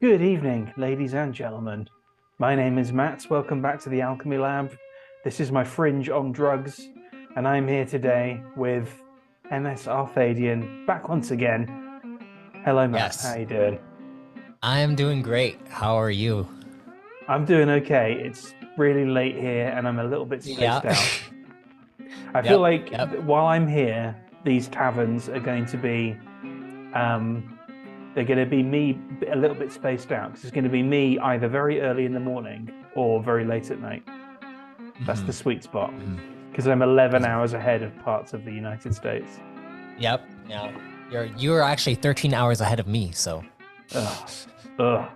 Good evening, ladies and gentlemen. My name is Matt. Welcome back to the Alchemy Lab. This is my fringe on drugs, and I'm here today with MSArthadian back once again. Hello, Matt. How Yes, you doing? I am doing great. How are you? I'm doing okay. It's really late here, and I'm a little bit Yeah. spaced out. I feel Yep. like Yep. while I'm here, these taverns are going to be um, they're going to be me a little bit spaced out because it's going to be me either very early in the morning or very late at night. That's the hmm sweet spot hmm because I'm 11 hours ahead of parts of the United States. Yep. Now you're actually 13 hours ahead of me, so Ugh, ugh.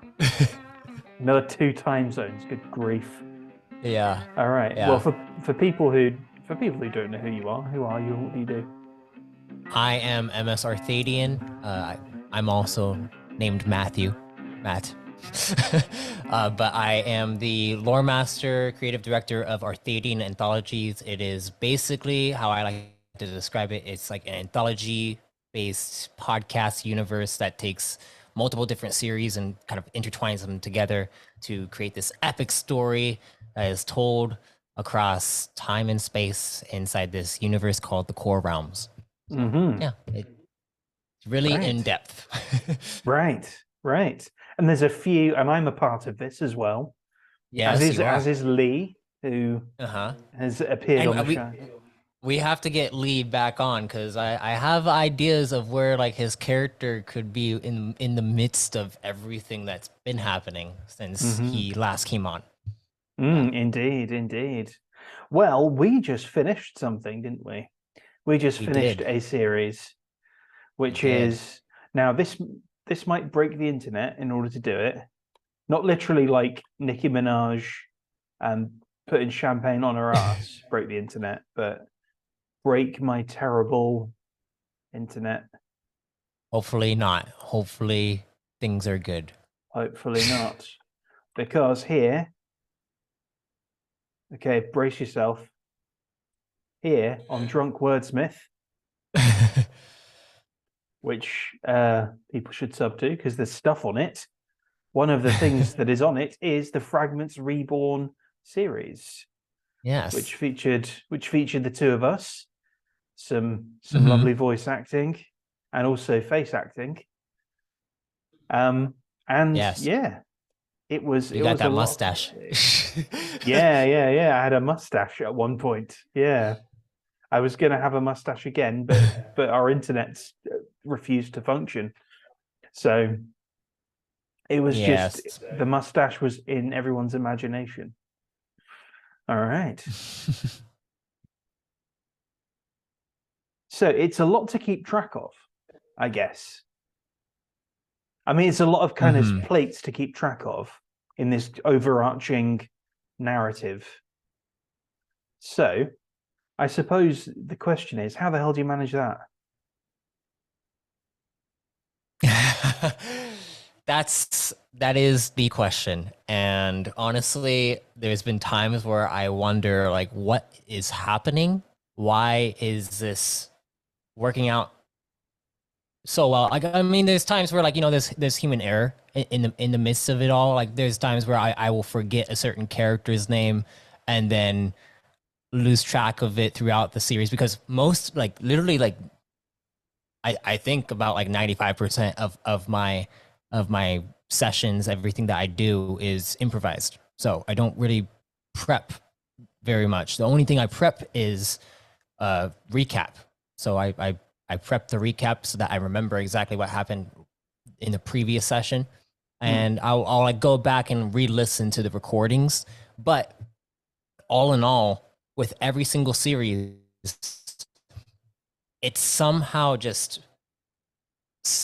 Another two time zones. Good grief. yeah. All right. Well, Yeah. for people who don't know who you are, who are you? What do you do? I am MSArthadian. I'm also named Matthew. Matt. But I am the lore master, creative director of Arthadian Anthologies. It is basically how I like to describe it. It's like an anthology based podcast universe that takes multiple different series and kind of intertwines them together to create this epic story that is told across time and space inside this universe called the Core Realms. So, Mm-hmm. yeah, it's really in Right. depth. Right. Right. And there's a few, and I'm a part of this as well. As Yes, is you as are. is Lee, who Uh huh. has appeared And on the we show. we have to get Lee back on because I have ideas of where like his character could be in the midst of everything that's been happening since Mm-hmm. he last came on. Yeah. Indeed, indeed. Well, we just finished something, didn't we? We just We finished did. a series, We which did. is now this might break the internet in order to do it. Not literally like Nicki Minaj and putting champagne on her ass break the internet, but break my terrible internet. Hopefully not. Hopefully things are good. Hopefully not. Because here, okay, brace yourself. Here on Drunk Wordsmith, which people should sub to because there's stuff on it. One of the things that is on it is the Fragments Reborn series, Yes. which featured the two of us, some hmm lovely voice acting, and also face acting. Um, and Yes. yeah, You it got was a that lot. mustache. Yeah, yeah, yeah. I had a mustache at one point. Yeah, I was gonna have a mustache again, but our internet refused to function. So it was just Yes. the mustache was in everyone's imagination. All right. So it's a lot to keep track of, I guess. I mean, it's a lot of kind of hmm plates to keep track of in this overarching narrative. So I suppose the question is, how the hell do you manage that? That is the question. And honestly, there's been times where I wonder like what is happening? Why is this working out so well? Like I mean there's times where like there's human error in the midst of it all. Like there's times where I will forget a certain character's name and then lose track of it throughout the series because most like literally like I think about like 95% of my sessions, everything that I do is improvised. So I don't really prep very much. The only thing I prep is recap. So I prep the recap so that I remember exactly what happened in the previous session. Hmm. And I'll like go back and re-listen to the recordings. But all in all, with every single series, it's somehow just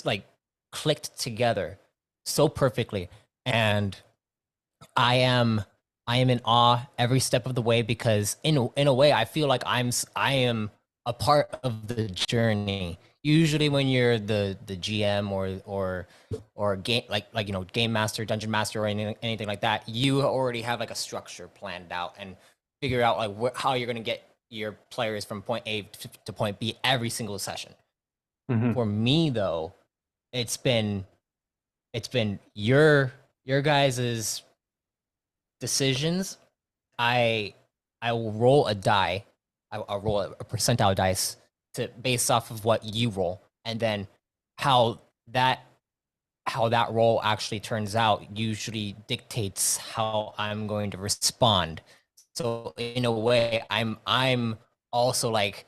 like clicked together so perfectly, and i am I am in awe every step of the way because in a way I feel like I am a part of the journey. Usually when you're the GM or game like game master, dungeon master, or anything like that, you already have like a structure planned out and figure out like how you're going to get your players from point A to point B every single session. Mm-hmm. For me though, it's been it's been your guys's decisions. I will roll a die. I'll roll a percentile dice to based off of what you roll, and then how that roll actually turns out usually dictates how I'm going to respond. So in a way, I'm also like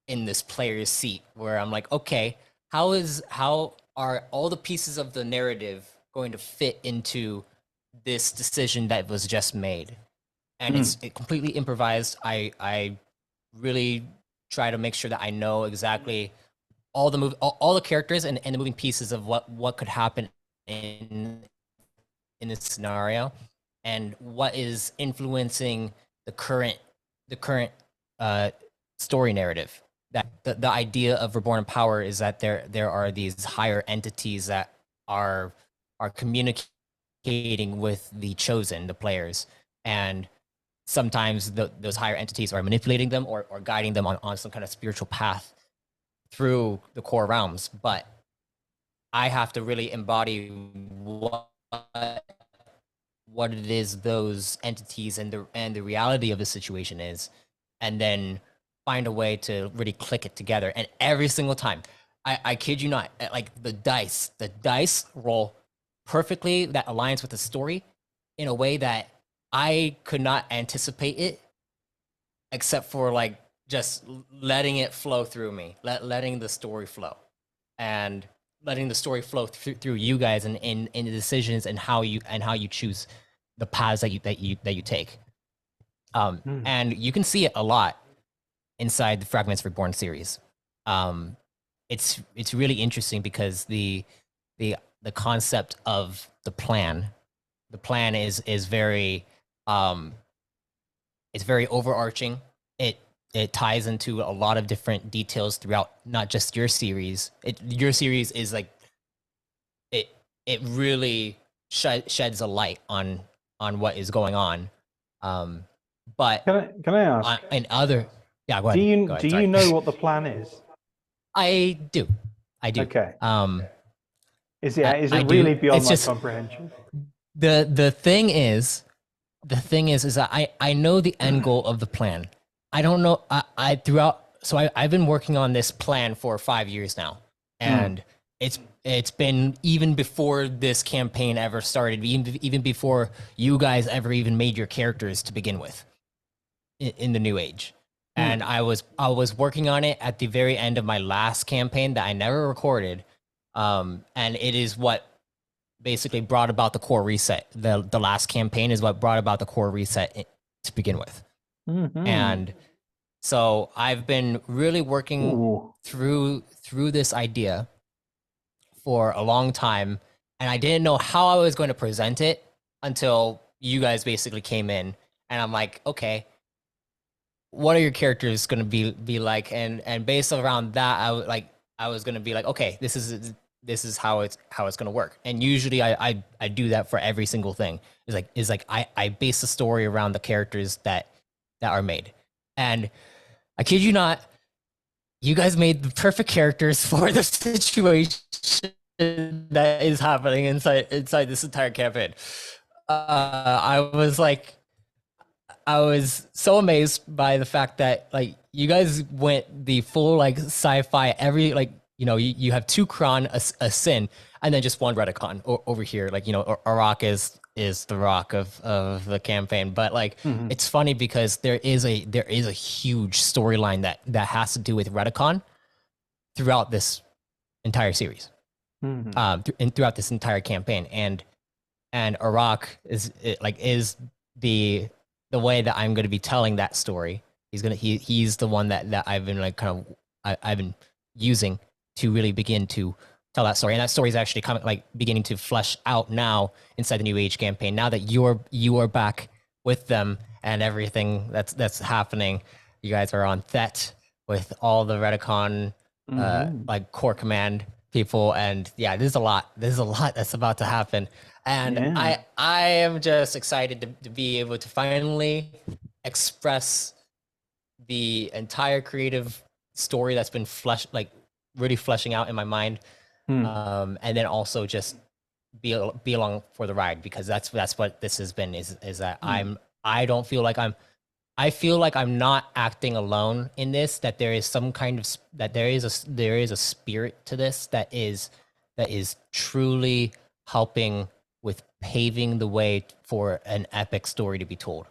in this player's seat where I'm like, okay, how are all the pieces of the narrative going to fit into this decision that was just made? And it's completely improvised. I really try to make sure that I know exactly all the characters and the moving pieces of what could happen in this scenario, and what is influencing the current story narrative. That the idea of Reborn in Power is that there are these higher entities that are communicating with the chosen, the players, and sometimes those higher entities are manipulating them or guiding them on some kind of spiritual path through the core realms. But I have to really embody what it is those entities and the reality of the situation is, and then find a way to really click it together. And every single time, I kid you not, like the dice roll perfectly that aligns with the story in a way that I could not anticipate it, except for like just letting it flow through me, letting the story flow, and letting the story flow through you guys and in the decisions and how you choose the paths that you take. And you can see it a lot inside the Fragments Reborn series. It's really interesting because the concept of the plan is very it's very overarching. It ties into a lot of different details throughout not just your series. Your series is like it really sheds a light on what is going on. But can I ask? In other, yeah, go ahead. Do you know what the plan is? I do. Okay. Is I it do. really beyond It's my just comprehension? the thing is that I know the end goal of the plan. I don't know. I throughout. So I've been working on this plan for 5 years now, and it's been even before this campaign ever started, even before you guys ever even made your characters to begin with in the New Age. And I was working on it at the very end of my last campaign that I never recorded, and it is what basically brought about the core reset. The last campaign is what brought about the core reset to begin with. And so I've been really working through this idea for a long time, and I didn't know how I was going to present it until you guys basically came in, and I'm like, okay, what are your characters going to be like? And based around that, I was going to be like, okay, this is how it's going to work. And usually I do that for every single thing. It's like I base the story around the characters that are made. And I kid you not, you guys made the perfect characters for the situation that is happening inside this entire campaign. I was so amazed by the fact that like you guys went the full like sci-fi, every like, you know, you have 2 Kron, a Sin, and then just 1 Redicon over here. Like, you know, Arak is the rock of the campaign. But like, it's funny because there is a huge storyline that has to do with Redicon throughout this entire series, and throughout this entire campaign. And Arak is the way that I'm going to be telling that story. He's the one that I've been like I've been using to really begin to tell that story. And that story is actually beginning to flesh out now inside the New Age campaign. Now that you are back with them and everything that's happening, you guys are on Thet with all the Redicon like core command people, and yeah, there's a lot that's about to happen. And I am just excited to be able to finally express the entire creative story that's been really fleshing out in my mind. And then also just be along for the ride, because that's what this has been, is that I don't feel like I feel like I'm not acting alone in this, that there is some kind of that there is a spirit to this that is truly helping with paving the way for an epic story to be told.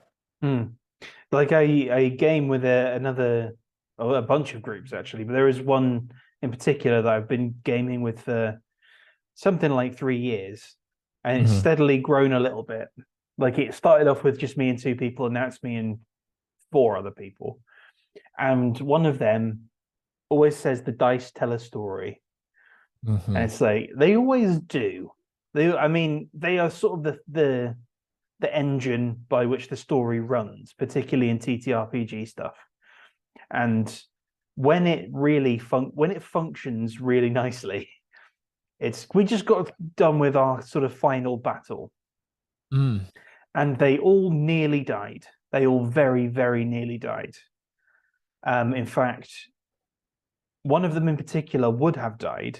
Like a game with a bunch of groups actually, but there is one in particular that I've been gaming with for something like 3 years, and it's steadily grown a little bit. Like it started off with just me and 2 people, and now it's me and 4 other people. And one of them always says the dice tell a story. And it's like they always do. They are sort of the engine by which the story runs, particularly in TTRPG stuff. And when it really functions really nicely, we just got done with our sort of final battle. And they all nearly died. They all very, very nearly died. In fact, one of them in particular would have died.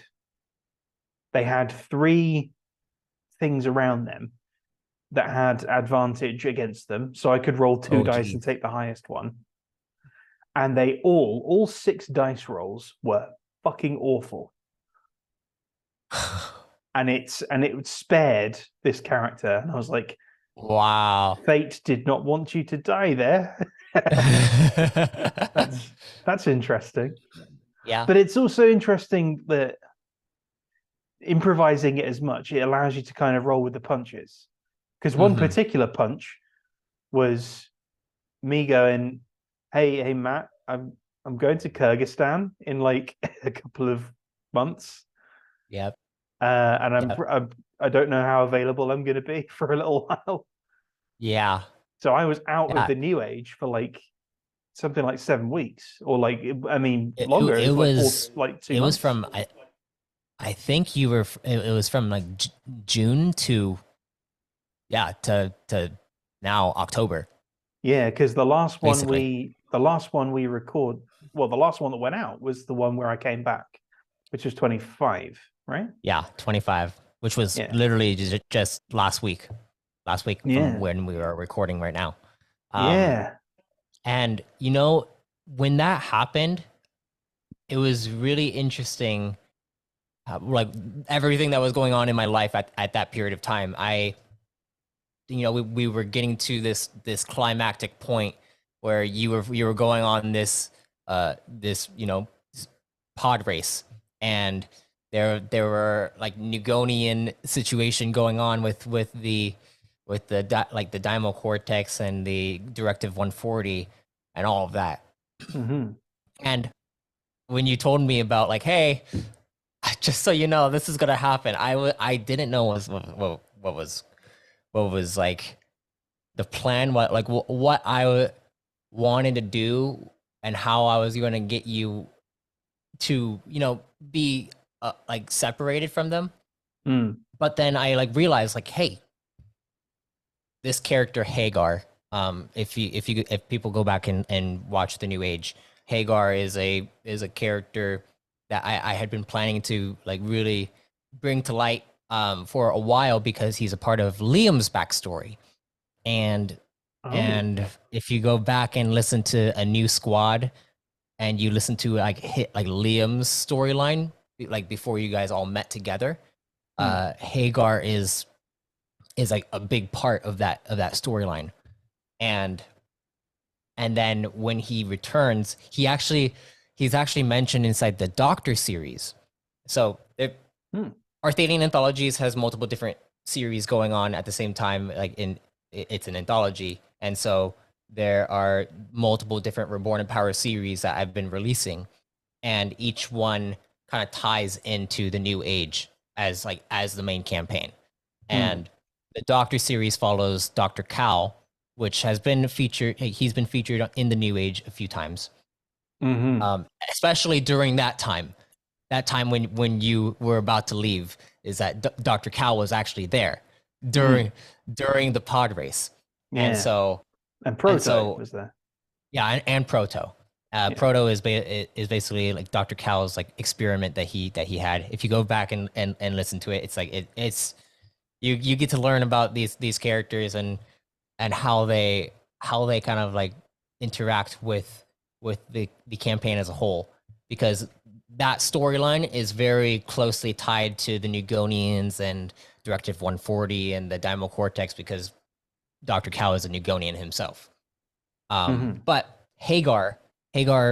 They had 3 things around them that had advantage against them, so I could roll 2 dice and take the highest one. And they all 6 dice rolls were fucking awful. and it spared this character, and I was like, wow, fate did not want you to die there. that's interesting. Yeah, but it's also interesting that improvising it as much, it allows you to kind of roll with the punches. Because one particular punch was me going, hey Matt, I'm going to Kyrgyzstan in like a couple of months. Yep. And I don't know how available I'm going to be for a little while. Yeah. So I was out of the New Age for like something like 7 weeks, or like longer. It was like 2 it months. was from I think you were. It was from like June to now October. Yeah, because the last one we record, well, the last one that went out was the one where I came back, which was 25, right? Yeah, 25, which was literally just last week from when we are recording right now. And when that happened, it was really interesting. Like everything that was going on in my life at that period of time, we were getting to this climactic point where you were going on this pod race, and there were like Nugonian situation going on with the Daimo Cortex and the Directive 140 and all of that. And when you told me about like, hey, just so you know, this is gonna happen, I didn't know what was like the plan, what I wanted to do, and how I was going to get you to be like separated from them. But then I like realized like, hey, this character Hagar, if people go back and watch the New Age, Hagar is a character that I had been planning to like really bring to light for a while, because he's a part of Liam's backstory. And if you go back and listen to A New Squad, and you listen to like Liam's storyline, like before you guys all met together, Hagar is like a big part of that storyline. And then when he returns, he's actually mentioned inside the Doctor series. So Arthadian Anthologies has multiple different series going on at the same time. Like it's an anthology, and so there are multiple different Reborn in Power series that I've been releasing, and each one kind of ties into the New Age as the main campaign. And the Doctor series follows Dr. Cal, which has been featured. He's been featured in the New Age a few times, especially during that time. That time when you were about to leave, is that Dr. Cal was actually there during the pod race. And Proto was there. Yeah, and Proto. Proto is basically like Dr. Cal's like experiment that he had. If you go back and listen to it, it's like you get to learn about these characters and how they kind of like interact with the campaign as a whole, because that storyline is very closely tied to the Nugonians and Directive 140 and the Daimyo Cortex, because Dr. Cal is a Nugonian himself. But Hagar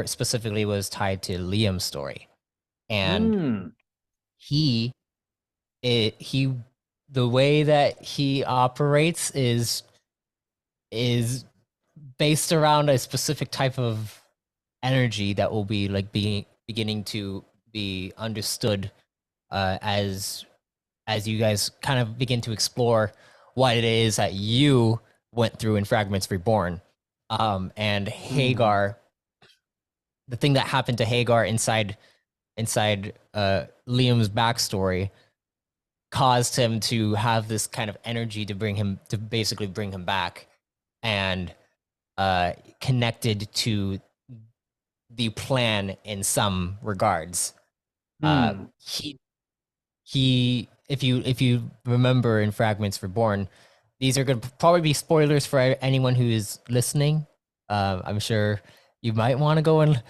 specifically was tied to Liam's story, and he the way that he operates is based around a specific type of energy that will be like beginning to be understood as you guys kind of begin to explore what it is that you went through in Fragments Reborn. And Hagar, the thing that happened to Hagar inside Liam's backstory caused him to have this kind of energy to basically bring him back, and connected to the plan in some regards. He if you remember in Fragments Reborn, these are going to probably be spoilers for anyone who is listening. I'm sure you might want to go and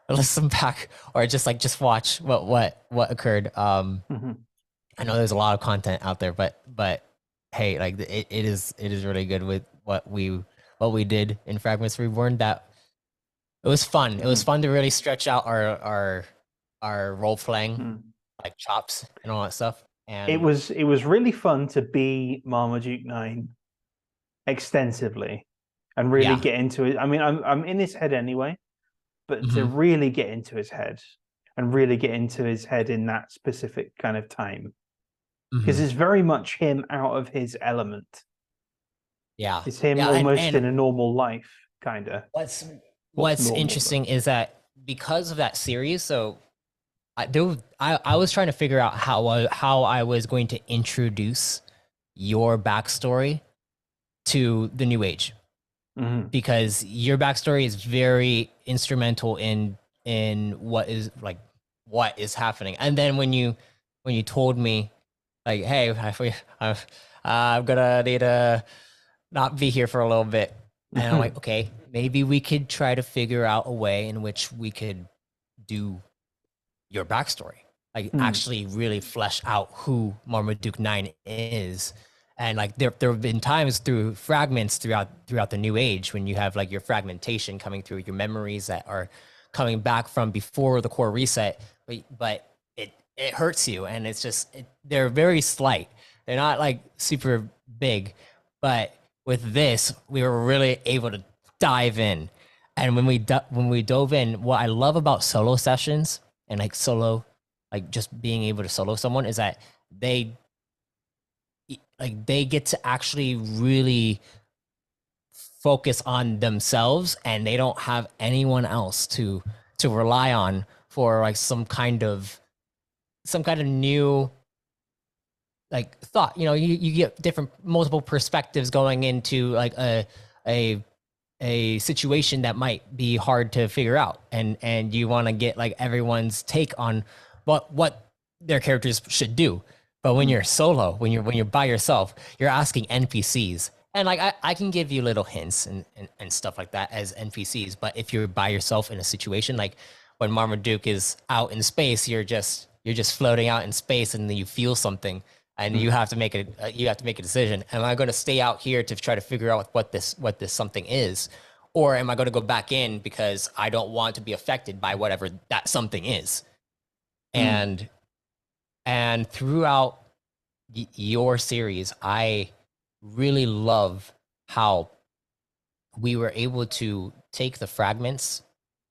listen back, or just watch what occurred. I know there's a lot of content out there, but hey, like it is really good with what we did in Fragments Reborn. That it was fun. It was fun to really stretch out our role playing like chops and all that stuff. And it was really fun to be Marmaduke 9 extensively and really get into it. I mean, I'm in his head anyway, but to really get into his head and really get into his head in that specific kind of time, because it's very much him out of his element. Yeah, it's him almost in a normal life, kind of. What's interesting is that because of that series, so I was trying to figure out how I was going to introduce your backstory to the New Age, because your backstory is very instrumental in what is happening. And then when you told me, like, hey, I'm gonna need to not be here for a little bit, and I'm like, okay, maybe we could try to figure out a way in which we could do your backstory, like actually really flesh out who Marmaduke 9 is. And like there have been times through fragments throughout the New Age when you have like your fragmentation coming through, your memories that are coming back from before the core reset, but it hurts you, and it's just they're very slight. They're not like super big, but with this, we were really able to dive in. And when we dove in, what I love about solo sessions and like solo, like just being able to solo someone, is that they get to actually really focus on themselves, and they don't have anyone else to rely on for like some kind of new like thought. You know, you get multiple perspectives going into like a situation that might be hard to figure out, and you want to get like everyone's take on what their characters should do. But when you're solo, when you're by yourself, you're asking NPCs, and like I can give you little hints and stuff like that as NPCs. But if you're by yourself in a situation, like when Marmaduke is out in space, you're just floating out in space, and then you feel something, and you have to make a decision. Am I going to stay out here to try to figure out what this something is, or am I going to go back in because I don't want to be affected by whatever that something is? And throughout your series, I really love how we were able to take the fragments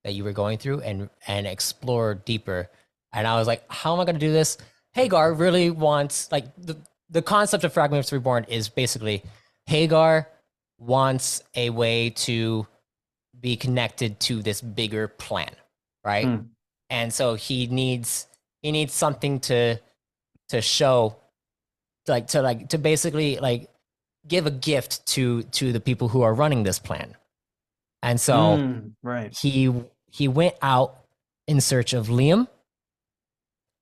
that you were going through and explore deeper. And I was like, how am I going to do this? Hagar really wants, like, the concept of Fragments Reborn is basically Hagar wants a way to be connected to this bigger plan, right? And so he needs something to show, to basically like give a gift to the people who are running this plan. And so he went out in search of Liam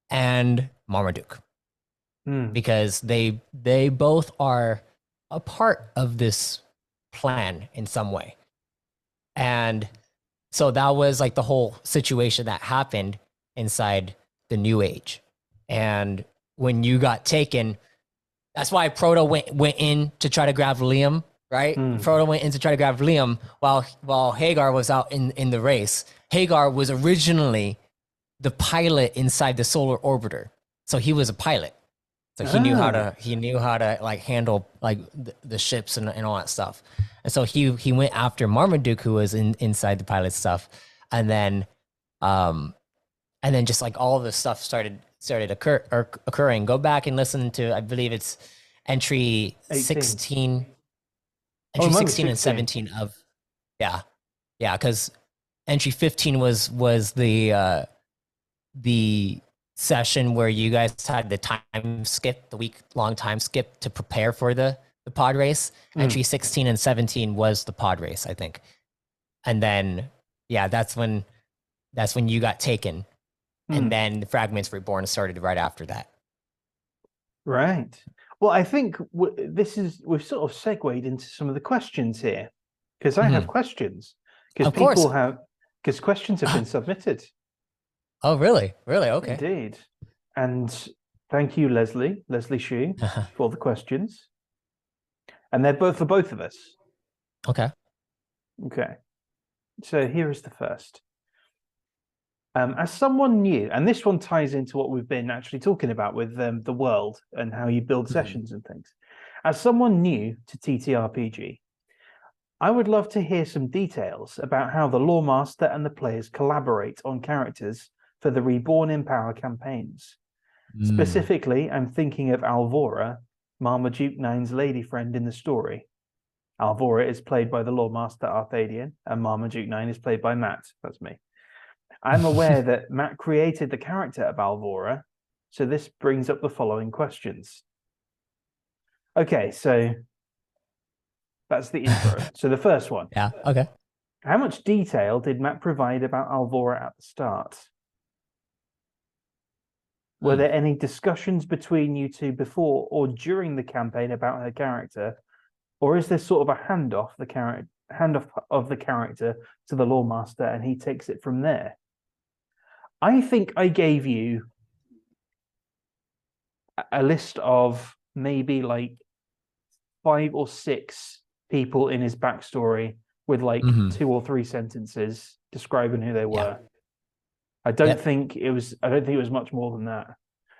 and Marmaduke. because they both are a part of this plan in some way. And so that was like the whole situation that happened inside the New Age. And when you got taken, that's why Proto went in to try to grab Liam, right? Proto went in to try to grab Liam while Hagar was out in the race. Hagar was originally the pilot inside the solar orbiter. So he was a pilot. So he knew how to like handle like the ships and all that stuff. And so he went after Marmaduke, who was inside the pilot stuff. And then just like all of this stuff started occurring. Go back and listen to, I believe it's entry 16 and 17 of, yeah, because entry 15 was the session where you guys had the time skip, the week-long time skip to prepare for the pod race. Entry 16 and 17 was the pod race, I think. And then, yeah, that's when you got taken. And then the Fragments Reborn started right after that. Right. Well, I think we've sort of segued into some of the questions here, because I have questions, because questions have been submitted. Oh, really? Really? Okay. Indeed. And thank you, Leslie Shu, for the questions. And they're both for both of us. Okay. Okay. So here is the first. As someone new, and this one ties into what we've been actually talking about with the world and how you build sessions and things. As someone new to TTRPG, I would love to hear some details about how the Lore Master and the players collaborate on characters for the Reborn in Power campaigns. Specifically, I'm thinking of Alvora, Marmaduke 9's lady friend in the story. Alvora is played by the Lore Master Arthadian, and Marmaduke 9 is played by Matt. That's me. I'm aware that Matt created the character of Alvora, so this brings up the following questions. Okay, so that's the intro. So the first one. Yeah, okay. How much detail did Matt provide about Alvora at the start? Were there any discussions between you two before or during the campaign about her character, or is this sort of a handoff of the character to the Lore Master and he takes it from there? I think I gave you a list of maybe like 5 or 6 people in his backstory with like 2 or 3 sentences describing who they were. I don't think it was much more than that.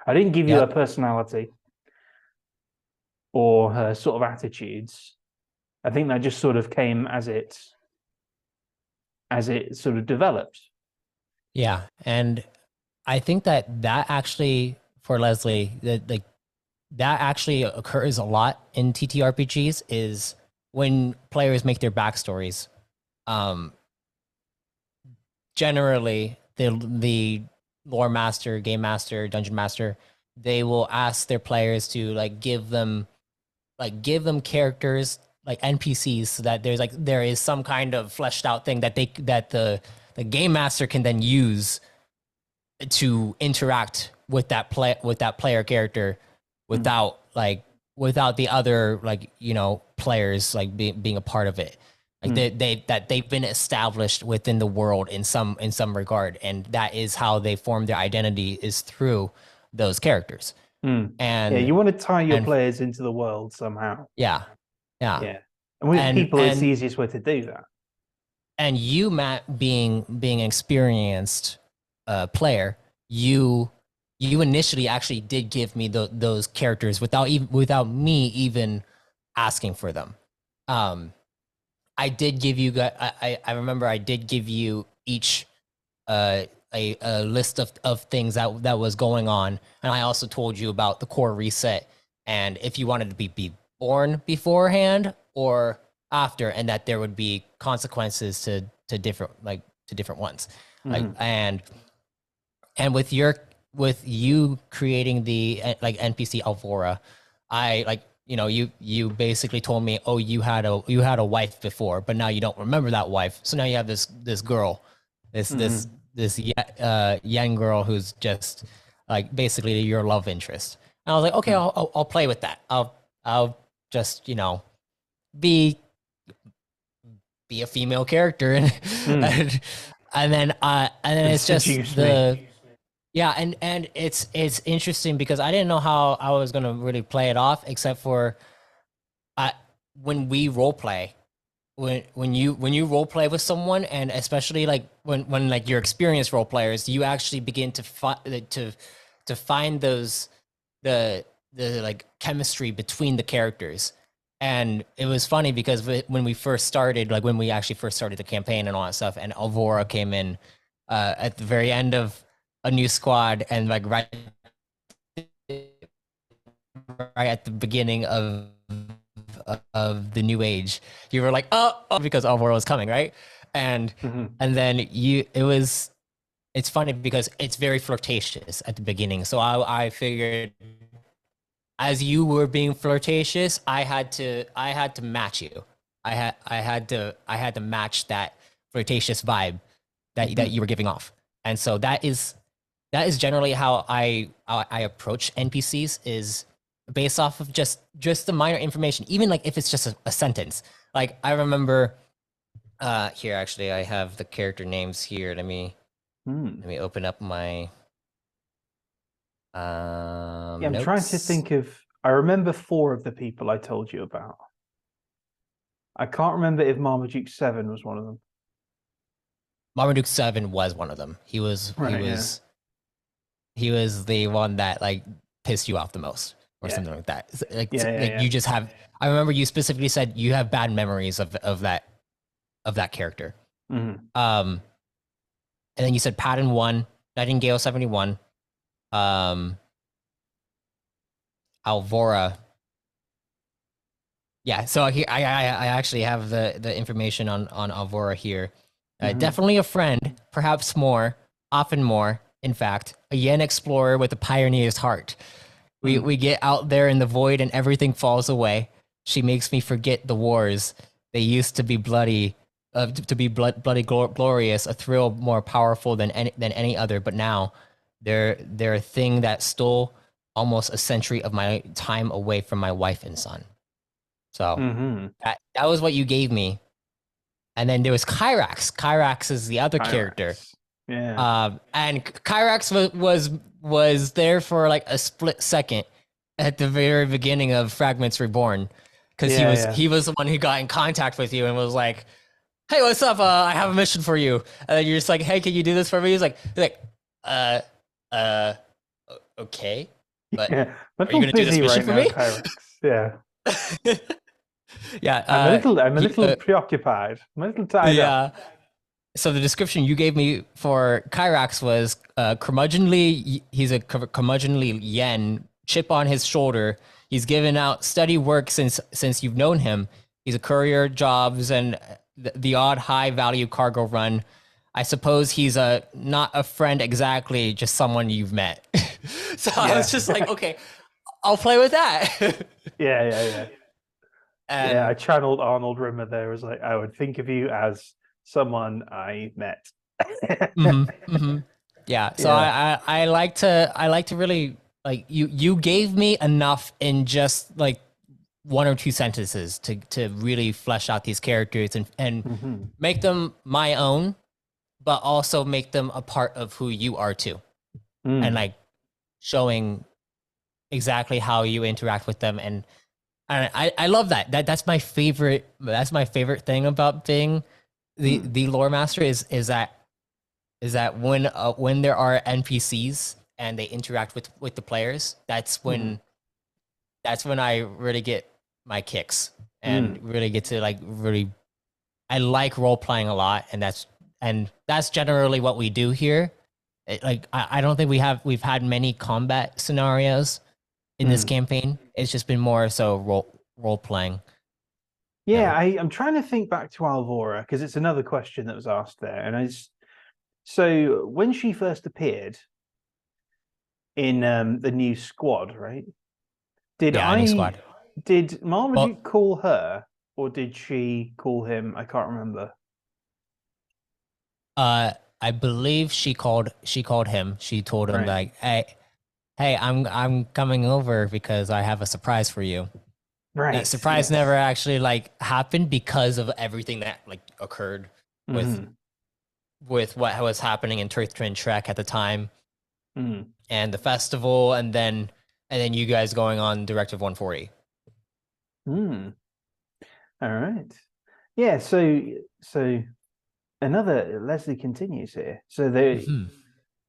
I didn't give you her personality or her sort of attitudes. I think that just sort of came as it sort of developed. Yeah, and I think that actually, for Leslie, that actually occurs a lot in TTRPGs, is when players make their backstories. Generally, the lore master, game master, dungeon master, they will ask their players to give them characters like NPCs, so that there is some kind of fleshed out thing that the game master can then use to interact with that player character without the other players being a part of it. They've been established within the world in some regard, and that is how they form their identity, is through those characters. And you want to tie your players into the world somehow. Yeah. And with people, it's the easiest way to do that. And you, Matt, being an experienced player, you initially actually did give me those characters without me even asking for them. I did give you guys. I remember I did give you each a list of things that was going on, and I also told you about the core reset, and if you wanted to be born beforehand or after, and that there would be consequences to different ones. And with you creating the NPC Alvora, you basically told me, oh, you had a wife before, but now you don't remember that wife. So now you have this girl, this young girl who's just basically your love interest. And I was like, okay, Mm. I'll play with that. I'll just be a female character Mm. and then And it's just seduce me. yeah, and it's interesting because I didn't know how I was gonna really play it off, except for I when we role play, when you role play with someone, and especially like when like you're experienced role players, you actually begin to find those the like chemistry between the characters. And it was funny because when we first started, like when we actually first started the campaign and all that stuff, and Alvora came in at the very end of a new squad, and like right at the beginning of the new age, you were like, oh, because Alvora was coming, right? And Hmm. and then it's funny because it's very flirtatious at the beginning. So I figured as you were being flirtatious, I had to match you. I had to match that flirtatious vibe that Hmm. you were giving off. And so that is generally how I approach NPCs, is based off of just the minor information, even like if it's just a sentence. Like I remember here, actually I have the character names here. Mm. Let me open up my Yeah, I'm trying to notes. think of. I remember four of the people I told you about. I can't remember if Marmaduke 7 was one of them. Marmaduke 7 was one of them. He was he Right, yeah. was he was the one that like pissed you off the most, or Yeah. something like that. Like Yeah, yeah, like yeah. you just have. I remember you specifically said you have bad memories of that character. Hmm. Um, and then you said Patton 1, Nightingale 71, um, Alvora. Yeah, so here I actually have the information on Alvora here. Hmm. Definitely a friend, perhaps more, often more. In fact, a yen explorer with a pioneer's heart. Mm. We get out there in the void and everything falls away. She makes me forget the wars. They used to be bloody, bloody glorious, a thrill more powerful than any other. But now, they're a thing that stole almost a century of my time away from my wife and son. So Hmm. that was what you gave me. And then there was Kyrax. Kyrax is the other character. Kyrax. Yeah. And Kyrax was there for like a split second at the very beginning of Fragments Reborn, because he Yeah, was yeah. he was the one who got in contact with you and was like, "Hey, what's up? I have a mission for you." And then you're just like, "Hey, can you do this for me?" He's like, uh, uh, okay, but Yeah. I'm a are you little gonna do this busy mission right for now, me? Kyrax. Yeah. Yeah. I'm a little preoccupied. I'm a little tied up. Yeah. So the description you gave me for Kyrax was curmudgeonly. He's a curmudgeonly yen, chip on his shoulder. He's given out steady work since you've known him. He's a courier jobs and the odd high value cargo run. I suppose he's not a friend exactly, just someone you've met. So I was Yeah. just like, okay, I'll play with that. Yeah, yeah, yeah. Yeah, I And channeled Arnold Rimmer there. Was like, I would think of you as someone I met. yeah, so Yeah. I like to really like you gave me enough in just like one or two sentences to really flesh out these characters and Hmm. make them my own, but also make them a part of who you are too, and Mm. like showing exactly how you interact with them. And I love that's my favorite thing about being Mm. the lore master is that when there are NPCs and they interact with the players, Mm. that's when I really get my kicks and Mm. really get to like really. I like role playing a lot, and that's generally what we do here. Like I don't think we've had many combat scenarios in this Mm. campaign. It's just been more so role playing. Yeah, No. I'm trying to think back to Alvora because it's another question that was asked there. So when she first appeared in the new squad, right? Did Yeah, new I squad. did Well, Marmaduke call her or did she call him? I can't remember. I believe she called him. She told him Right. like, "Hey." hey, I'm coming over because I have a surprise for you. That Right. surprise never Yes. actually like happened because of everything that like occurred with Hmm. what was happening in Turth Twin Trek at the time Mm. and the festival, and then you guys going on Directive 140. Mm. All right. Yeah. So another Leslie continues here. Mm-hmm.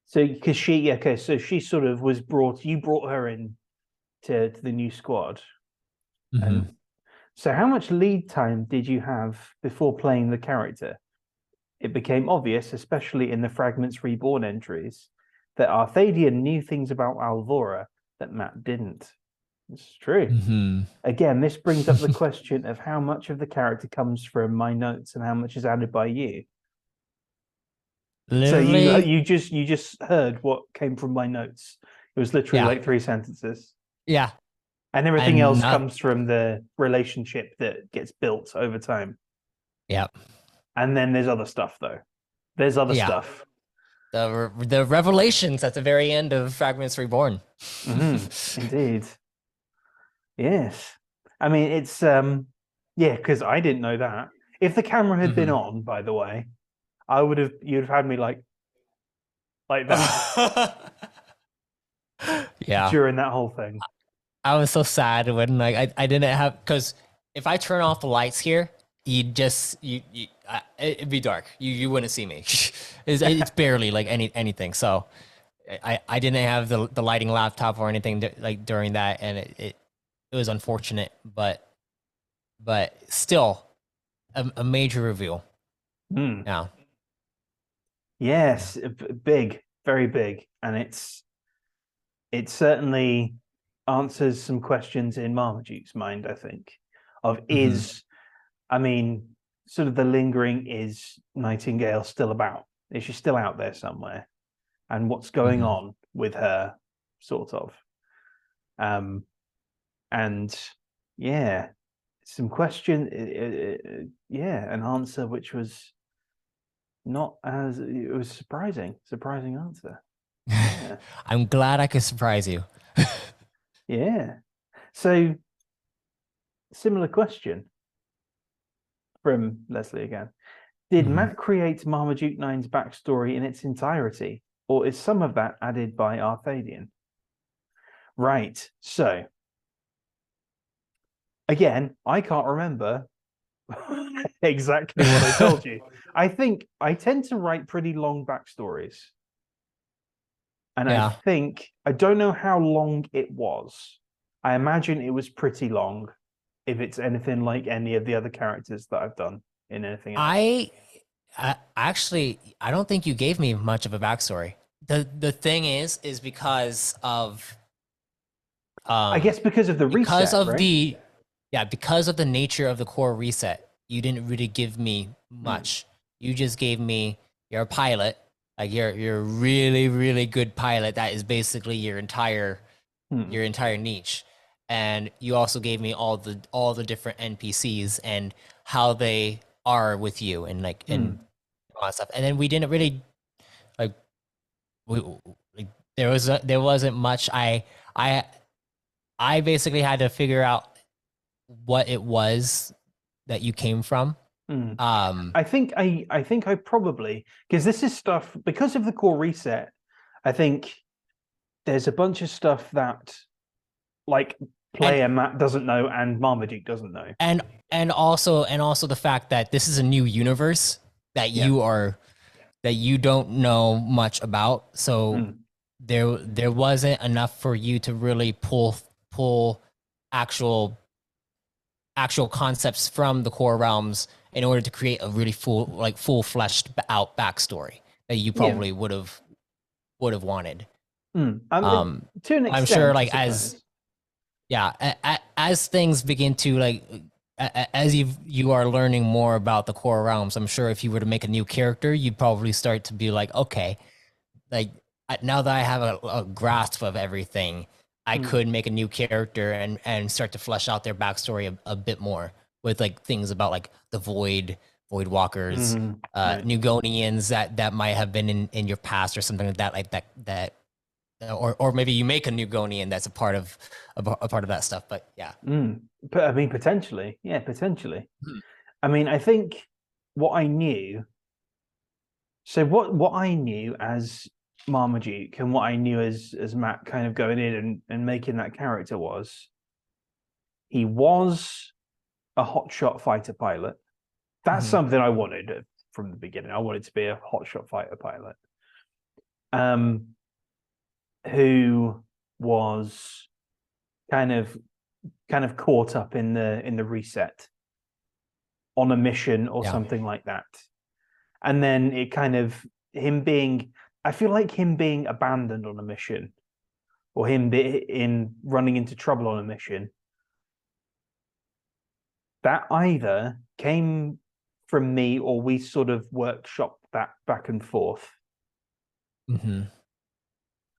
So because she okay, so she sort of was brought. You brought her in to the new squad, Mm-hmm. and so how much lead time did you have before playing the character? It became obvious, especially in the Fragments Reborn entries, that Arthadian knew things about Alvora that Matt didn't. It's true. Mm-hmm. Again, this brings up the question of how much of the character comes from my notes and how much is added by you. So Literally, you just heard what came from my notes. It was literally yeah, like three sentences, yeah, and everything and else not, comes from the relationship that gets built over time. yeah, And then there's other stuff though. There's other yeah. stuff. The revelations at the very end of Fragments Reborn. Indeed. Yes. I mean, it's yeah, because I didn't know that. If the camera had been Mhm. on, by the way, I would have you'd have had me like that Yeah, during that whole thing. I was so sad when like I didn't have, because if I turn off the lights here, it'd be dark. You wouldn't see me. It's barely like anything. So I didn't have the lighting laptop or anything like during that, and it was unfortunate, but still a major reveal. Mm. Yeah. Yes, big, very big, and it certainly answers some questions in Marmaduke's mind, I think, of Hmm. I mean, sort of the lingering is Nightingale still about? Is she still out there somewhere? And what's going Hmm. on with her, sort of? Um, and yeah, some question, yeah, an answer which was not as it was surprising answer. Yeah, I'm glad I could surprise you. yeah. So similar question from Leslie again. Did Mhm. Matt create Marmaduke Nine's backstory in its entirety, or is some of that added by Arthadian? Right. So again, I can't remember exactly what I told you. I think I tend to write pretty long backstories. And Yeah. I don't know how long it was. I imagine it was pretty long if it's anything like any of the other characters that I've done in anything else. I, I actually I don't think you gave me much of a backstory. The thing is because of I um guess because of the because reset, of right? the yeah, because of the nature of the core reset, you didn't really give me Mm, much. You just gave me you're a pilot, like you're a really really good pilot. That is basically mm, your entire niche, and you also gave me all the different NPCs and how they are with you and like and mm, all that stuff. And then we didn't really like we like there wasn't much. I I basically had to figure out what it was that you came from. mm. Um, I think I probably because this is stuff because of the core reset. I think there's a bunch of stuff that like and player Matt doesn't know and Marmaduke doesn't know. and and also the fact that this is a new universe that Yeah. you don't know much about. So Mm, there wasn't enough for you to really pull actual actual concepts from the core realms in order to create a really full fleshed out backstory that you yeah. probably would have wanted. I mean, Um, to an I'm sure extent, I like as suppose. yeah, as things begin to like as you are learning more about the core realms, I'm sure if you were to make a new character, you'd probably start to be like, okay, like now that I have a grasp of everything, I Mm, could make a new character and start to flesh out their backstory a bit more with like things about like the void walkers, right. Nugonians that might have been in your past or something like that or maybe you make a new Gonian that's a part of that stuff. But yeah. But I mean, potentially, yeah, potentially. Hmm. I mean, I think what I knew. So what I knew as Marmaduke and what I knew as Matt kind of going in and making that character was he was a hotshot fighter pilot. That's something I wanted from the beginning. I wanted to be a hotshot fighter pilot. Who was kind of caught up in the reset on a mission or something like that. And then it kind of I feel like him being abandoned on a mission or him running into trouble on a mission, that either came from me or we sort of workshopped that back and forth.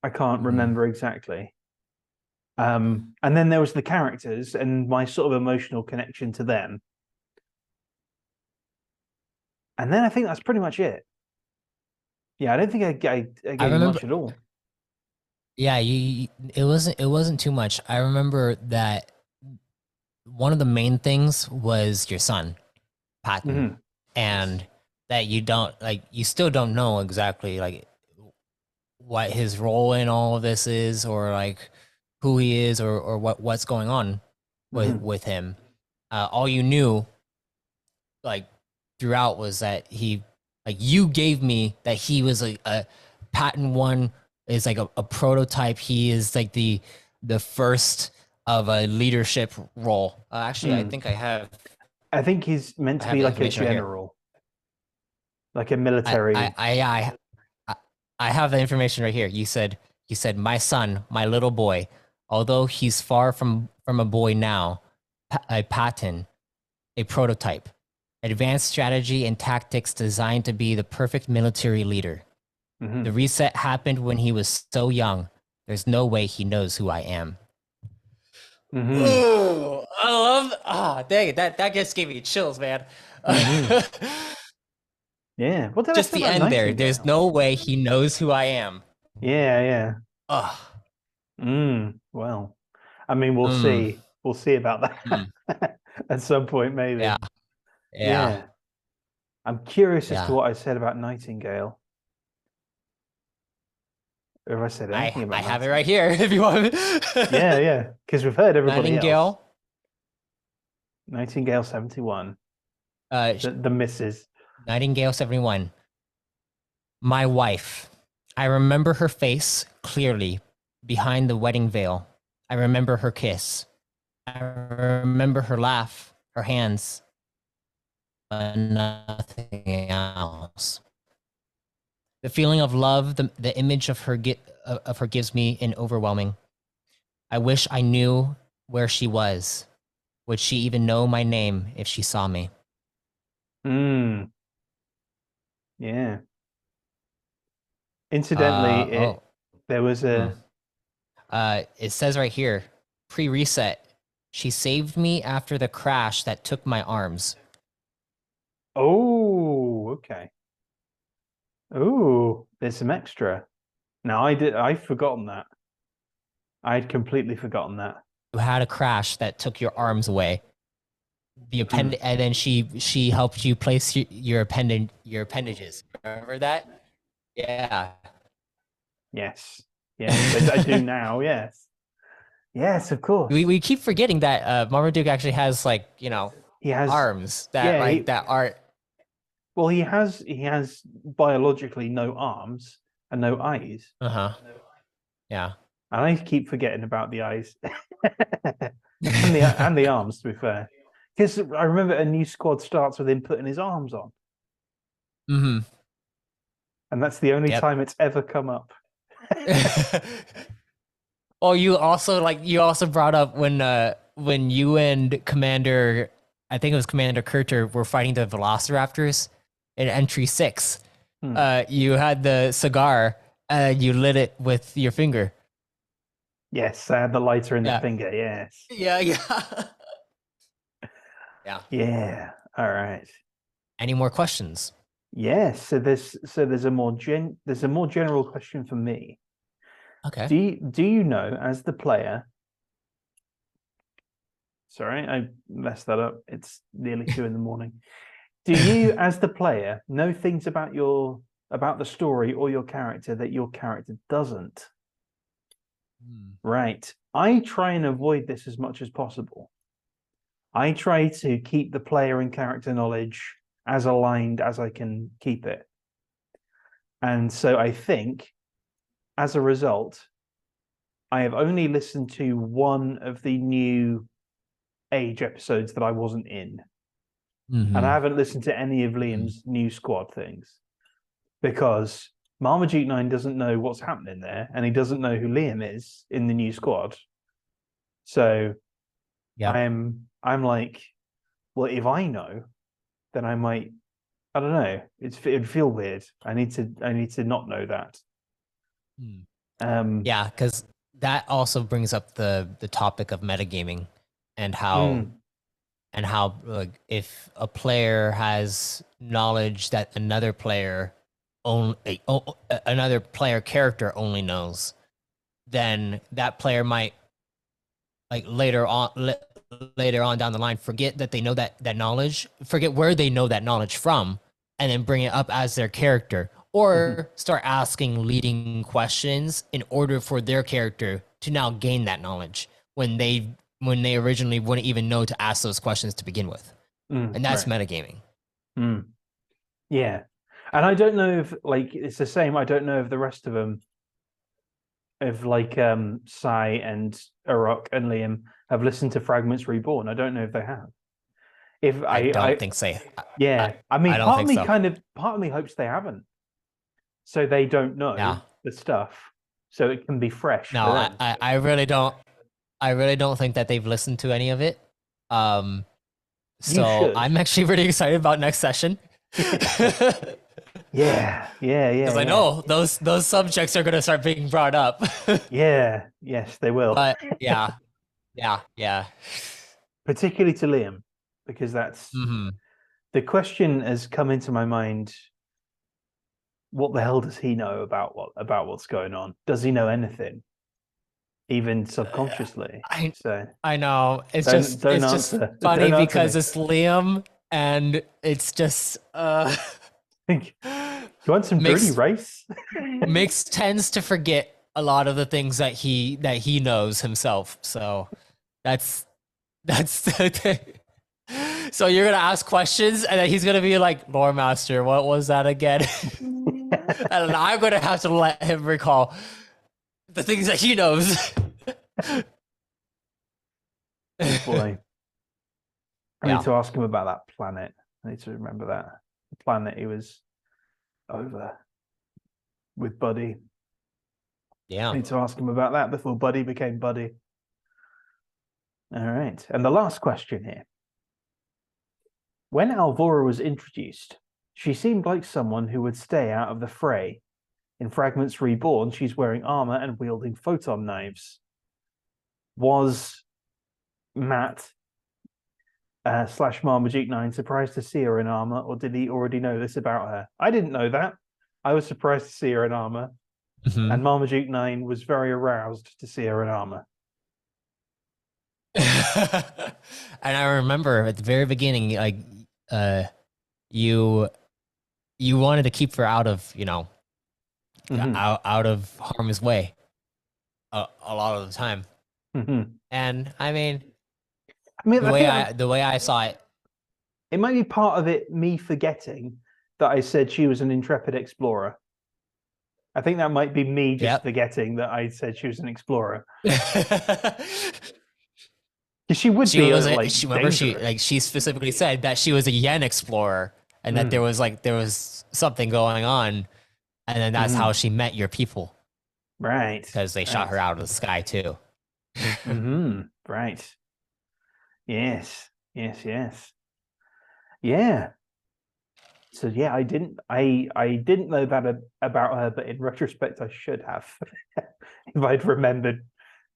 I can't remember exactly. And then there was the characters and my sort of emotional connection to them. And then I think that's pretty much it. Yeah, I don't think I gave you much at all. Yeah, it wasn't too much. I remember that one of the main things was your son, Patton, and that you still don't know exactly like what his role in all of this is, or like who he is, or what's going on with him. All you knew, like throughout, was that you gave me that he was a Patton 1 is like a prototype. He is like the first of a leadership role. Actually, I think he's meant to be like a general, like a military. I have the information right here. You said, my son, my little boy, although he's far from a boy now, a Patton, a prototype, advanced strategy and tactics designed to be the perfect military leader. The reset happened when he was so young. There's no way he knows who I am. Oh, I love. Dang it! That just gave me chills, man. Yeah, what did just the end there? There's no way he knows who I am. Yeah. Well, I mean, we'll see. We'll see about that at some point, maybe. Yeah. I'm curious as to what I said about Nightingale. Or if I said anything about I have it right here if you want. Yeah. Because we've heard everybody else. Nightingale 71. The missus. Nightingale 71. My wife. I remember her face clearly behind the wedding veil. I remember her kiss. I remember her laugh, her hands, but nothing else. The feeling of love, the image of her gives me an overwhelming. I wish I knew where she was. Would she even know my name if she saw me? Yeah. Incidentally, there was a... it says right here, pre-reset, she saved me after the crash that took my arms. Oh, okay. Oh, there's some extra. Now I've forgotten that. I'd completely forgotten that. You had a crash that took your arms away. And then she helped you place your appendages. Remember that? Yeah. Yes. I do now. Yes, of course. We keep forgetting that Marmaduke actually has he has arms that that are. Well, he has biologically no arms and no eyes. Yeah. And I keep forgetting about the eyes and the arms. To be fair, because I remember a new squad starts with him putting his arms on. And that's the only time it's ever come up. Oh, you also brought up when you and Commander, I think it was Commander Kurter, were fighting the Velociraptors in Entry 6. You had the cigar, you lit it with your finger. Yes, I had the lighter in the finger. Yes. Yeah. All right. Any more questions? Yes. So there's a more general question for me. Okay. Do you know, as the player? Sorry, I messed that up. It's nearly 2 a.m. Do you, as the player, know things about the story or your character that your character doesn't? Right. I try and avoid this as much as possible. I try to keep the player and character knowledge as aligned as I can keep it. And so I think, as a result, I have only listened to one of the new Age episodes that I wasn't in. And I haven't listened to any of Liam's new squad things because Marmaduke 9 doesn't know what's happening there, and he doesn't know who Liam is in the new squad. So I'm like, well, if I know, then I might. I don't know. It'd feel weird. I need to not know that. Yeah, because that also brings up the topic of metagaming and how like if a player has knowledge that another player character only knows, then that player might like later on down the line forget that they know that knowledge, forget where they know that knowledge from, and then bring it up as their character, or start asking leading questions in order for their character to now gain that knowledge when they originally wouldn't even know to ask those questions to begin with. And that's metagaming. Yeah. And I don't know if like it's the same. I don't know if the rest of them, if like Sai and Arok and Liam have listened to Fragments Reborn. I don't know if they have. If I don't think so. Yeah. I mean, I don't think so. part of me hopes they haven't. So they don't know the stuff. So it can be fresh. No, I really don't. I really don't think that they've listened to any of it. So I'm actually really excited about next session. Yeah. Because I know those subjects are gonna start being brought up. Yes, they will. But yeah. Particularly to Liam, because that's the question has come into my mind. What the hell does he know about what's going on? Does he know anything, even subconsciously? I know it's just funny because it's Liam, and it's just you want some dirty rice? Mix tends to forget a lot of the things that he knows himself. So that's the thing. So you're gonna ask questions, and then he's gonna be like, "Lore Master, what was that again?" And I'm gonna have to let him recall the things that he knows. Oh boy, I need to ask him about that planet. I need to remember that the planet he was over with Buddy. Yeah, I need to ask him about that before Buddy became Buddy. All right, and the last question here. When Alvora was introduced, she seemed like someone who would stay out of the fray. In Fragments Reborn, she's wearing armor and wielding photon knives. Was Matt / Marmaduke 9 surprised to see her in armor, or did he already know this about her? I didn't know that. I was surprised to see her in armor, and Marmaduke 9 was very aroused to see her in armor. And I remember at the very beginning, like you wanted to keep her out of out of harm's way a lot of the time. And I mean the way I saw it, it might be part of it me forgetting that I said she was an intrepid explorer. I think that might be me just forgetting that I said she was an explorer. She would be like she specifically said that she was a yen explorer, and that there was something going on, and then that's how she met your people, right? Because they shot her out of the sky too. Right. Yes. Yeah. So yeah, I didn't know that about her, but in retrospect, I should have. If I'd remembered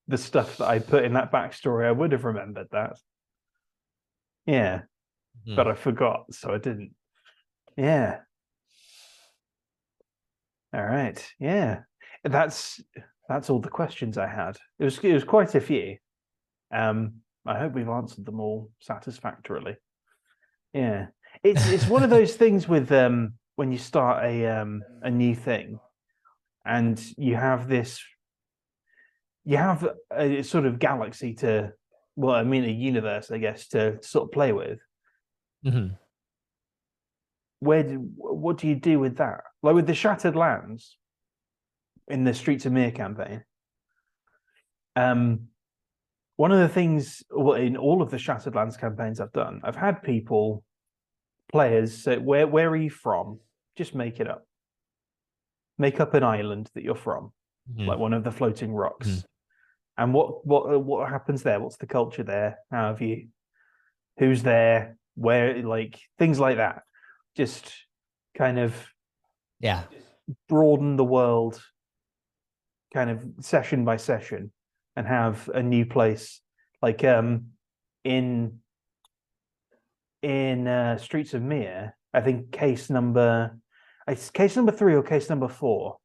the stuff that I put in that backstory, I would have remembered that. Yeah, but I forgot, so I didn't. Yeah. All right. Yeah, that's that's all the questions I had. It was quite a few. I hope we've answered them all satisfactorily. Yeah, it's one of those things with when you start a new thing, and you have a sort of galaxy to, well, I mean a universe, I guess, to sort of play with. Mm-hmm. What do you do with that? Like with the Shattered Lands in the Streets of Mir campaign. One of the things, well, in all of the Shattered Lands campaigns I've done, I've had players say, where are you from? Just make it up. Make up an island that you're from, like one of the floating rocks. And what happens there? What's the culture there? How have you? Who's there? Where? Like things like that. Just kind of broaden the world, kind of session by session, and have a new place. Like in Streets of Mir, I think case number 3 or case number 4,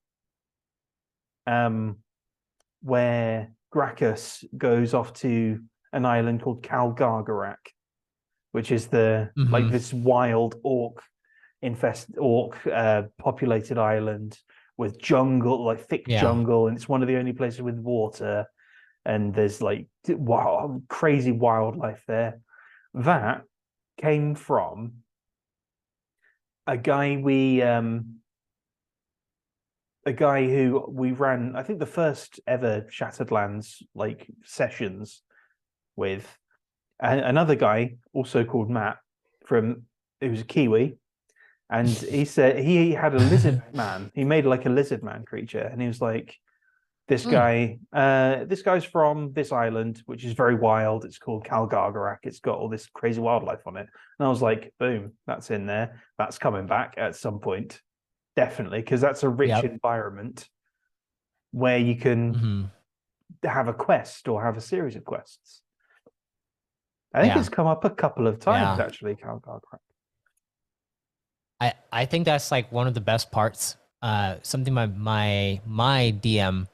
where Gracchus goes off to an island called Kalgargarak, which is the like this wild orc populated island with jungle, like thick jungle, and it's one of the only places with water, and there's like crazy wildlife there. That came from a guy who we ran, I think the first ever Shattered Lands like sessions with, another guy also called Matt who was a Kiwi, and he said he had a lizard man. He made like a lizard man creature, and he was like, this guy's from this island, which is very wild. It's called Kalgargarak. It's got all this crazy wildlife on it. And I was like, boom, that's in there. That's coming back at some point. Definitely, because that's a rich environment where you can have a quest or have a series of quests. I think it's come up a couple of times, actually, Kalgargarak. I think that's like one of the best parts. Something my DM,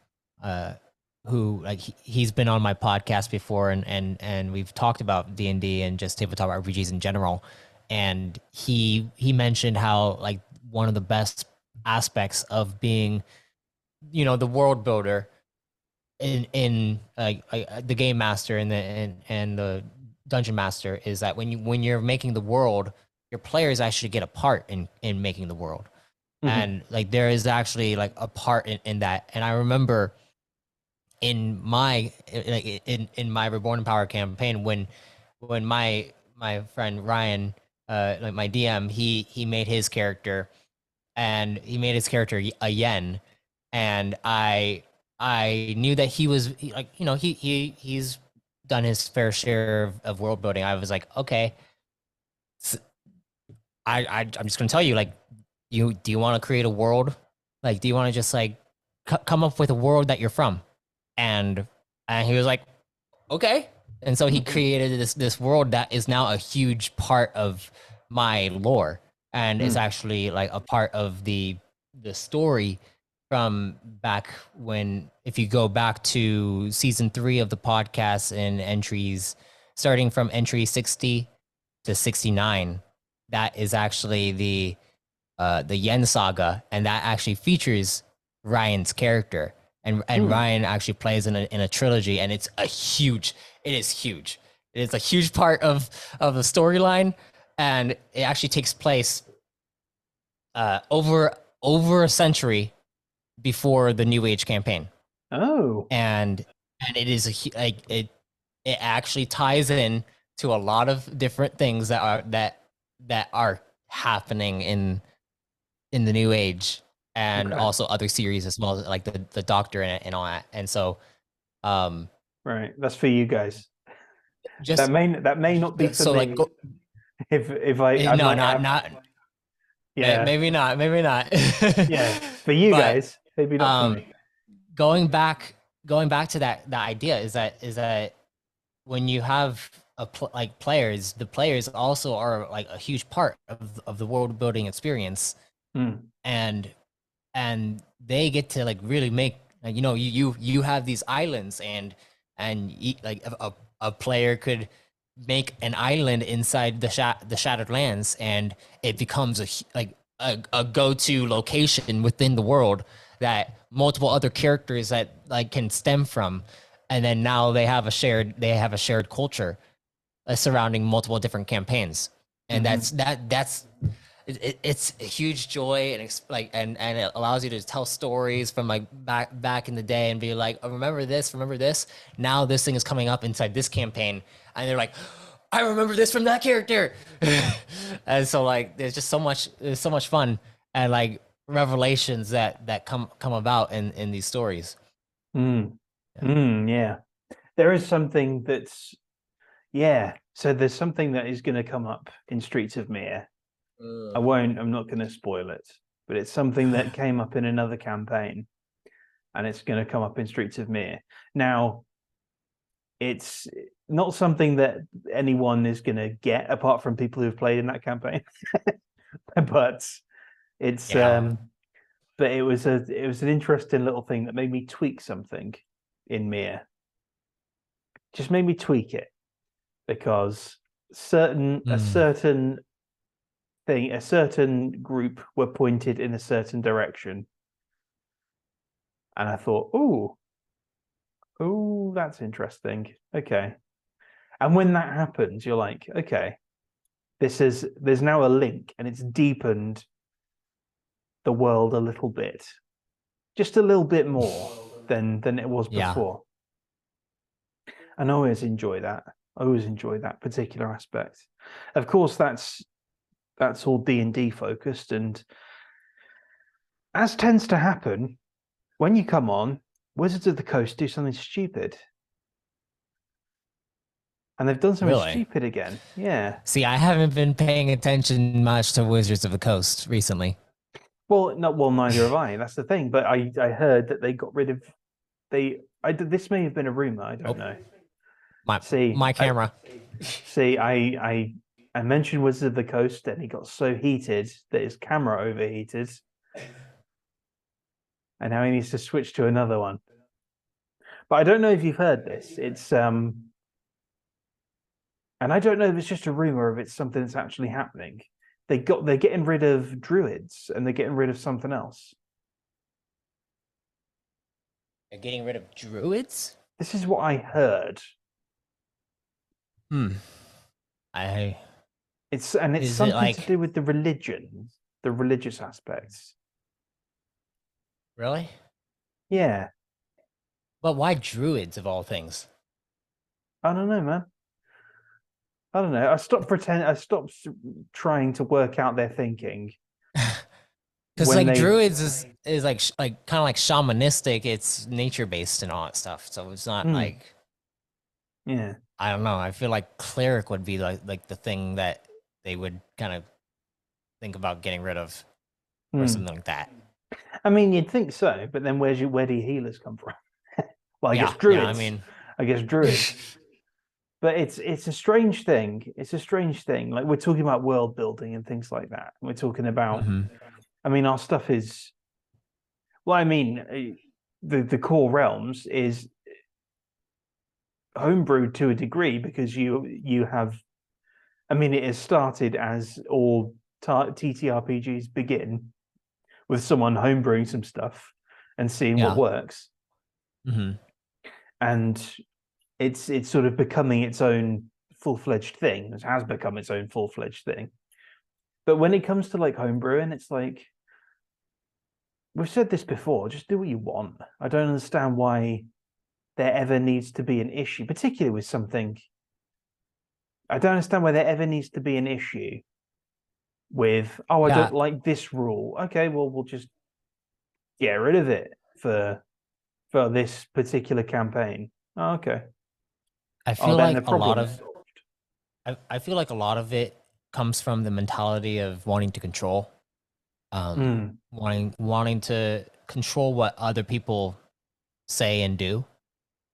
who like he's been on my podcast before, and we've talked about D&D and just tabletop RPGs in general, and he mentioned how like one of the best aspects of being, the world builder in the game master and the dungeon master is that when you're making the world, your players actually get a part in making the world. And like there is actually like a part in that. And I remember in my Reborn in Power campaign when my friend Ryan, like my DM, he made his character, and he made his character a yen, and I knew that he was he's done his fair share of world building. I was like, okay, so I'm just gonna tell you, like, do you want to create a world? Like, do you want to just like come up with a world that you're from? And he was like, okay. And so he created this world that is now a huge part of my lore, and it's actually like a part of the story from back when, if you go back to season 3 of the podcast and entries, starting from entry 60 to 69, that is actually the Yen saga, and that actually features Ryan's character, and Ryan actually plays in a trilogy, and it is huge. It is a huge part of the storyline, and it actually takes place over a century before the New Age campaign. Oh, and it is it actually ties in to a lot of different things that are happening in the New Age, and also other series as well, like the Doctor and all that. And so, right, that's for you guys. Just that may not be for so me. Like, if I no, not yeah, maybe not yeah, for you guys, maybe not for me. Going back to that idea is that when you have players, the players also are like a huge part of the world building experience, and they get to like really make you know, you have these islands, like a player could make an island inside the Shattered Lands, and it becomes a go-to location within the world that multiple other characters that like can stem from, and then now they have a shared culture surrounding multiple different campaigns, and that's it's a huge joy, and and it allows you to tell stories from like back in the day and be like, oh, remember this. Now this thing is coming up inside this campaign, and they're like, I remember this from that character. And so like there's so much fun and like revelations that come about in these stories. Yeah. There is something that's yeah. So there's something that is going to come up in Streets of Mir. I'm not going to spoil it, but it's something that came up in another campaign, and it's going to come up in Streets of Mir. Now, it's not something that anyone is going to get apart from people who've played in that campaign. But it's but it was an interesting little thing that made me tweak something in Mir. Just made me tweak it because a certain thing, a certain group were pointed in a certain direction, and I thought, oh, that's interesting. Okay, and when that happens, you're like, okay, there's now a link, and it's deepened the world a little bit, just a little bit more than it was before. And I always enjoy that. I always enjoy that particular aspect. Of course, that's all D&D focused, and as tends to happen when you come on, Wizards of the Coast do something stupid, and they've done something stupid again. Yeah. See, I haven't been paying attention much to Wizards of the Coast recently. Well, neither have I. That's the thing. But I heard that they got rid of this may have been a rumor. I don't know. My camera. I mentioned Wizards of the Coast, and he got so heated that his camera overheated, and now he needs to switch to another one. But I don't know if you've heard this. It's and I don't know if it's just a rumor or if it's something that's actually happening. They're getting rid of druids, and they're getting rid of something else. They're getting rid of druids? This is what I heard. It's something to do with the religion, the religious aspects. Really? Yeah. But why druids of all things? I don't know, man. I don't know. I stopped trying to work out their thinking. Because like druids is like kind of like shamanistic. It's nature based and all that stuff. So it's not like, yeah. I don't know. I feel like cleric would be like the thing that they would kind of think about getting rid of, or something like that. I mean, you'd think so, but then where do your healers come from? Well, I guess druids. Yeah, I guess druids. But it's a strange thing. It's a strange thing. Like, we're talking about world building and things like that. We're talking about. I mean, our stuff is. Well, I mean, the core realms is homebrewed to a degree because you have. I mean, it has started as all TTRPGs begin, with someone homebrewing some stuff and seeing what works. And it's sort of becoming its own full-fledged thing. It has become its own full-fledged thing. But when it comes to like homebrewing, it's like, we've said this before, just do what you want. I don't understand why there ever needs to be an issue, particularly with something. I don't understand why there ever needs to be an issue with, I don't like this rule. Okay, well, we'll just get rid of it for this particular campaign. Oh, okay. I feel like a lot of it comes from the mentality of wanting to control, wanting to control what other people say and do,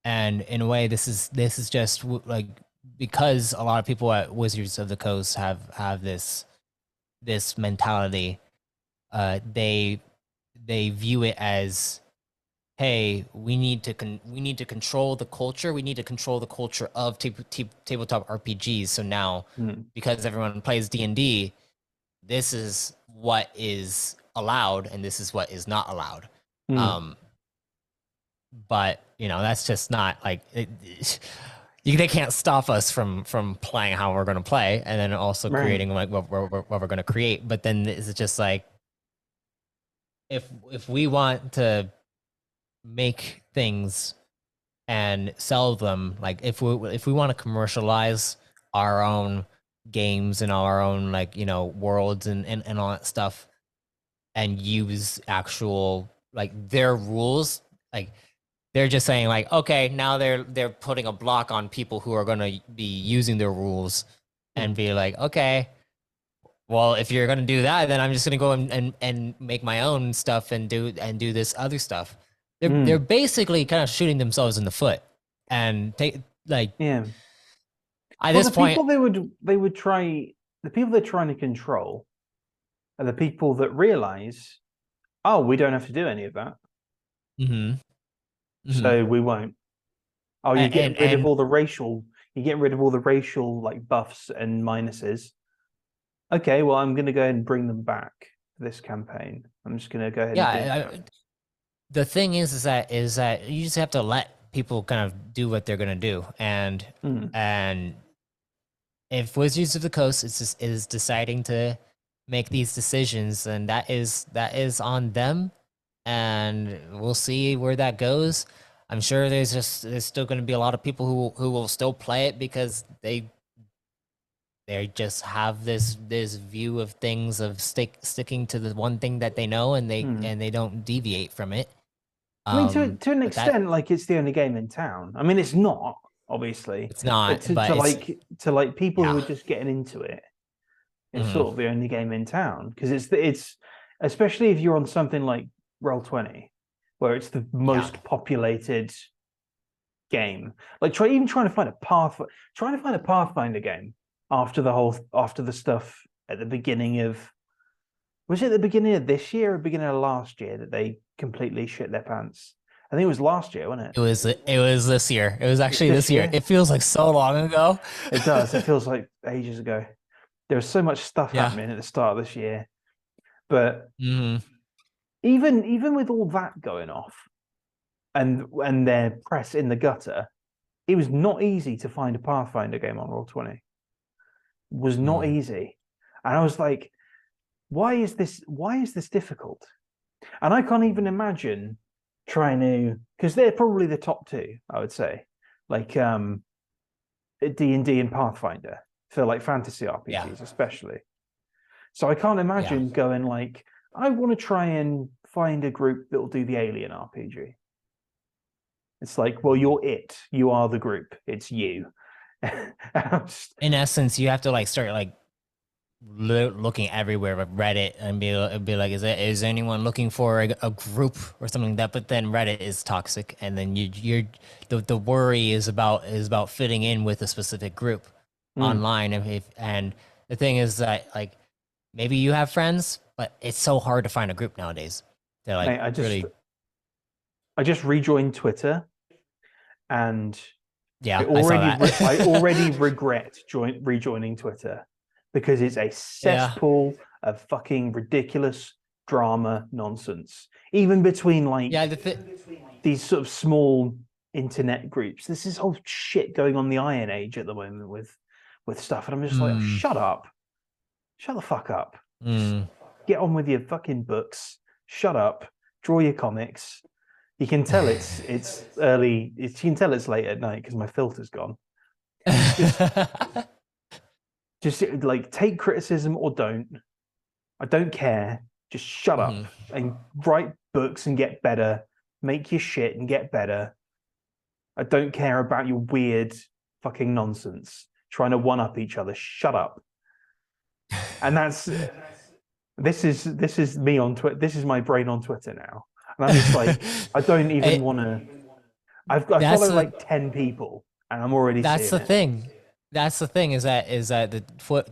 and in a way, this is just like, because a lot of people at Wizards of the Coast have this mentality. They view it as hey, we need to control the culture. We need to control the culture of tabletop RPGs. So now, Mm. because everyone plays D&D, this is what is allowed and this is what is not allowed. Mm. But that's just not like they can't stop us from playing how we're going to play, and then also Right. creating like what we're going to create. But then it's just like, if we want to make things and sell them, like if we want to commercialize our own games and our own like worlds and all that stuff, and use actual like their rules, like they're just saying like, okay, now they're putting a block on people who are going to be using their rules, and Mm. be like, okay, well, if you're going to do that, then I'm just going to go and make my own stuff and do this other stuff. They're Mm. basically kind of shooting themselves in the foot, and take like Yeah. at Well, this point. they would try the people they're trying to control are the people that realize, oh, we don't have to do any of that, Mm-hmm, mm-hmm. so we won't. Oh, you're getting rid of And all the racial. You're getting rid of all the racial like buffs and minuses. Okay, well, I'm going to go ahead and bring them back for this campaign. I'm just going to go ahead and do yeah, that. the thing is that you just have to let people kind of do what they're gonna do, Mm. and if Wizards of the Coast is deciding to make these decisions, then that is on them, and we'll see where that goes. I'm sure there's still going to be a lot of people who will still play it because they just have this view of things of sticking to the one thing that they know, and Mm. they don't deviate from it. I mean, to an But that extent, like it's the only game in town. I mean, it's not obviously, it's but not, but it's to like people who yeah. are just getting into it, it's Hmm. sort of the only game in town because it's especially if you're on something like Roll20, where it's the Yeah. most populated game. Like trying to find a Pathfinder game after the stuff at the beginning of was it the beginning of this year or beginning of last year that they completely shit their pants? I think it was last year, wasn't it? It was this year. It was It's actually this this year. year. It feels like so long ago. It does. It feels like ages ago. There was so much stuff Yeah. happening at the start of this year, but Hmm. even with all that going off and their press in the gutter, it was not easy to find a Pathfinder game on Roll20. It was not Mm. easy, and I was like, why is this difficult? And I can't even imagine trying to because they're probably the top two, I would say, like D&D and Pathfinder for like fantasy Yeah. RPGs especially. So I can't Yeah. imagine going like I want to try and find a group that will do the Alien RPG. It's like, well, you're it. You are the group. It's you. Just, In essence, you have to like start like looking everywhere, like Reddit, and be like, is anyone looking for a group or something like that? But then Reddit is toxic, and then the worry is about fitting in with a specific group mm, online. And the thing is that like maybe you have friends, but it's so hard to find a group nowadays. They're like mate, really, I just rejoined Twitter and yeah, I saw I that. already regret rejoining Twitter because it's a Yeah. cesspool of fucking ridiculous drama nonsense. Even between Yeah, like these sort of small internet groups, there's this whole shit going on the Iron Age at the moment with stuff, and I'm just like, oh, mm, shut the fuck up, just mm. get on with your fucking books, shut up, draw your comics. You can tell it's early. You can tell it's late at night because my filter's gone. Just just like take criticism or don't. I don't care. Just shut up Mhm. and write books and get better. Make your shit and get better. I don't care about your weird fucking nonsense trying to one up each other. Shut up. And this is me on Twitter. This is my brain on Twitter now. And I'm just like, I don't even want to. I That's follow the like 10 people and I'm already that's seeing the it. thing. That's the thing is that the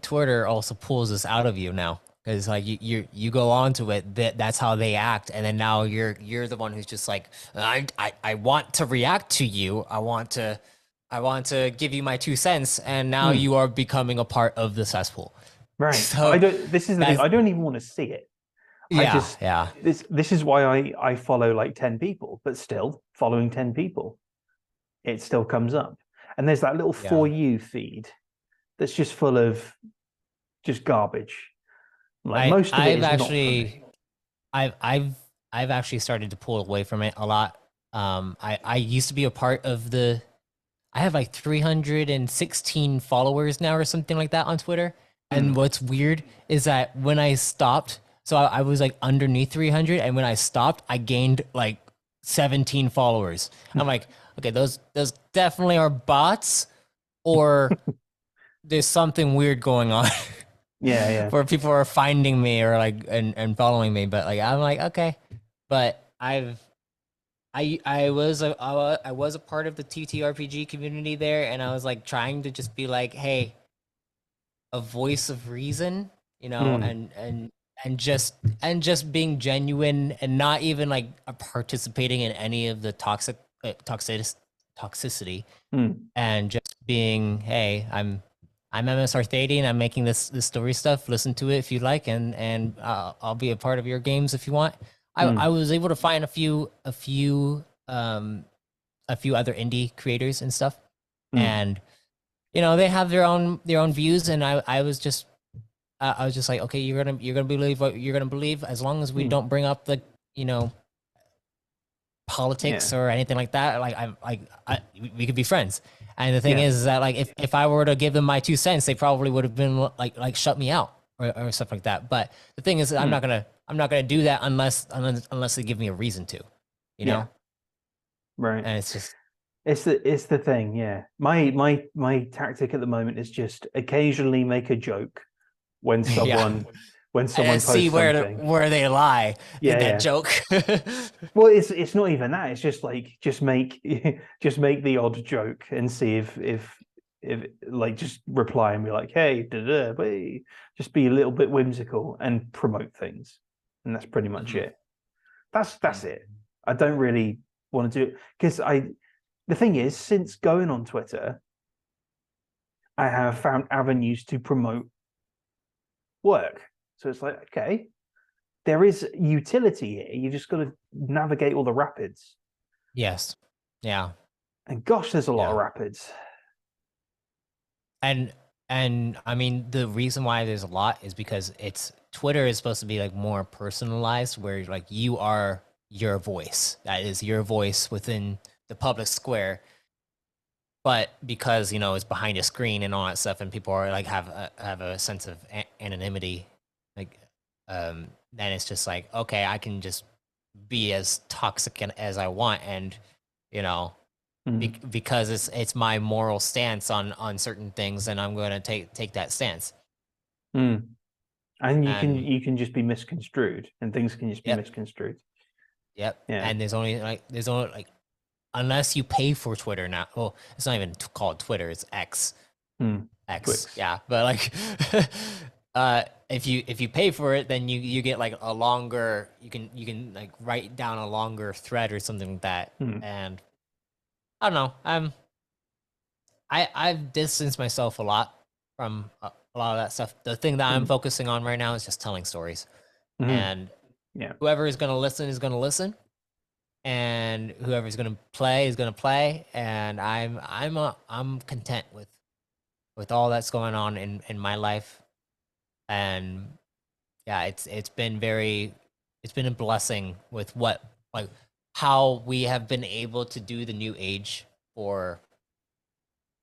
Twitter also pulls this out of you now, because like you go on to it, that's how they act, and then now you're the one who's just like, I want to react to you, I want to give you my 2 cents, and now you are becoming a part of the cesspool. Right. So I don't. This is the thing. I don't even want to see it. yeah. This is why I follow like 10 people, but still following 10 people, it still comes up. And there's that little For You feed that's just full of just garbage. Like most of it is not for me. I've actually started to pull away from it a lot. I used to be a part of the. I have like 316 followers now or something like that on Twitter. And what's weird is that when I stopped, so I was like underneath 300, and when I stopped, I gained like 17 followers. I'm like, okay, those definitely are bots, or there's something weird going on. Yeah. Where people are finding me or like and following me, but like I'm like, okay, but I was a part of the TTRPG community there, and I was like trying to just be like, hey, a voice of reason, you know, and just being genuine and not even like participating in any of the toxicity, and just being, hey, I'm MSArthadian. I'm making this story stuff. Listen to it if you like, and I'll be a part of your games if you want. I was able to find a few other indie creators and stuff, and you know they have their own views, and I was just like, okay, you're gonna believe what you're gonna believe, as long as we don't bring up the politics or anything like that. Like we could be friends. And the thing is that like if I were to give them my 2 cents, they probably would have been like shut me out or stuff like that. But the thing is, I'm not gonna do that unless they give me a reason to, you know. Right. And it's just it's the thing. Yeah. My tactic at the moment is just occasionally make a joke when someone and see posts something. where they lie in that joke. Well, it's not even that. It's just like just make the odd joke and see if like just reply and be like, hey, just be a little bit whimsical and promote things, and that's pretty much it. That's it. I don't really want to do it because the thing is, since going on Twitter, I have found avenues to promote work. So it's like, okay, there is utility here. You just got to navigate all the rapids. Yes. Yeah. And gosh, there's a lot of rapids. And I mean, the reason why there's a lot is because Twitter is supposed to be like more personalized, where like you are your voice. That is your voice within the public square. But because, you know, it's behind a screen and all that stuff, and people are like have a sense of anonymity, like then it's just like, okay, I can just be as toxic as I want, and you know, because it's my moral stance on certain things, and I'm going to take that stance. And you can just be misconstrued, and things can just be misconstrued. Yep. Yeah. And there's only like unless you pay for Twitter now. Well, it's not even called Twitter; it's X. X. Twix. Yeah, but like, if you pay for it, then you get like a longer. You can like write down a longer thread or something like that. And I don't know. I've distanced myself a lot from a lot of that stuff. The thing that I'm focusing on right now is just telling stories, and whoever is going to listen is going to listen. And whoever's gonna play is gonna play, and I'm content with all that's going on in my life, and yeah, it's been a blessing with how we have been able to do the new age for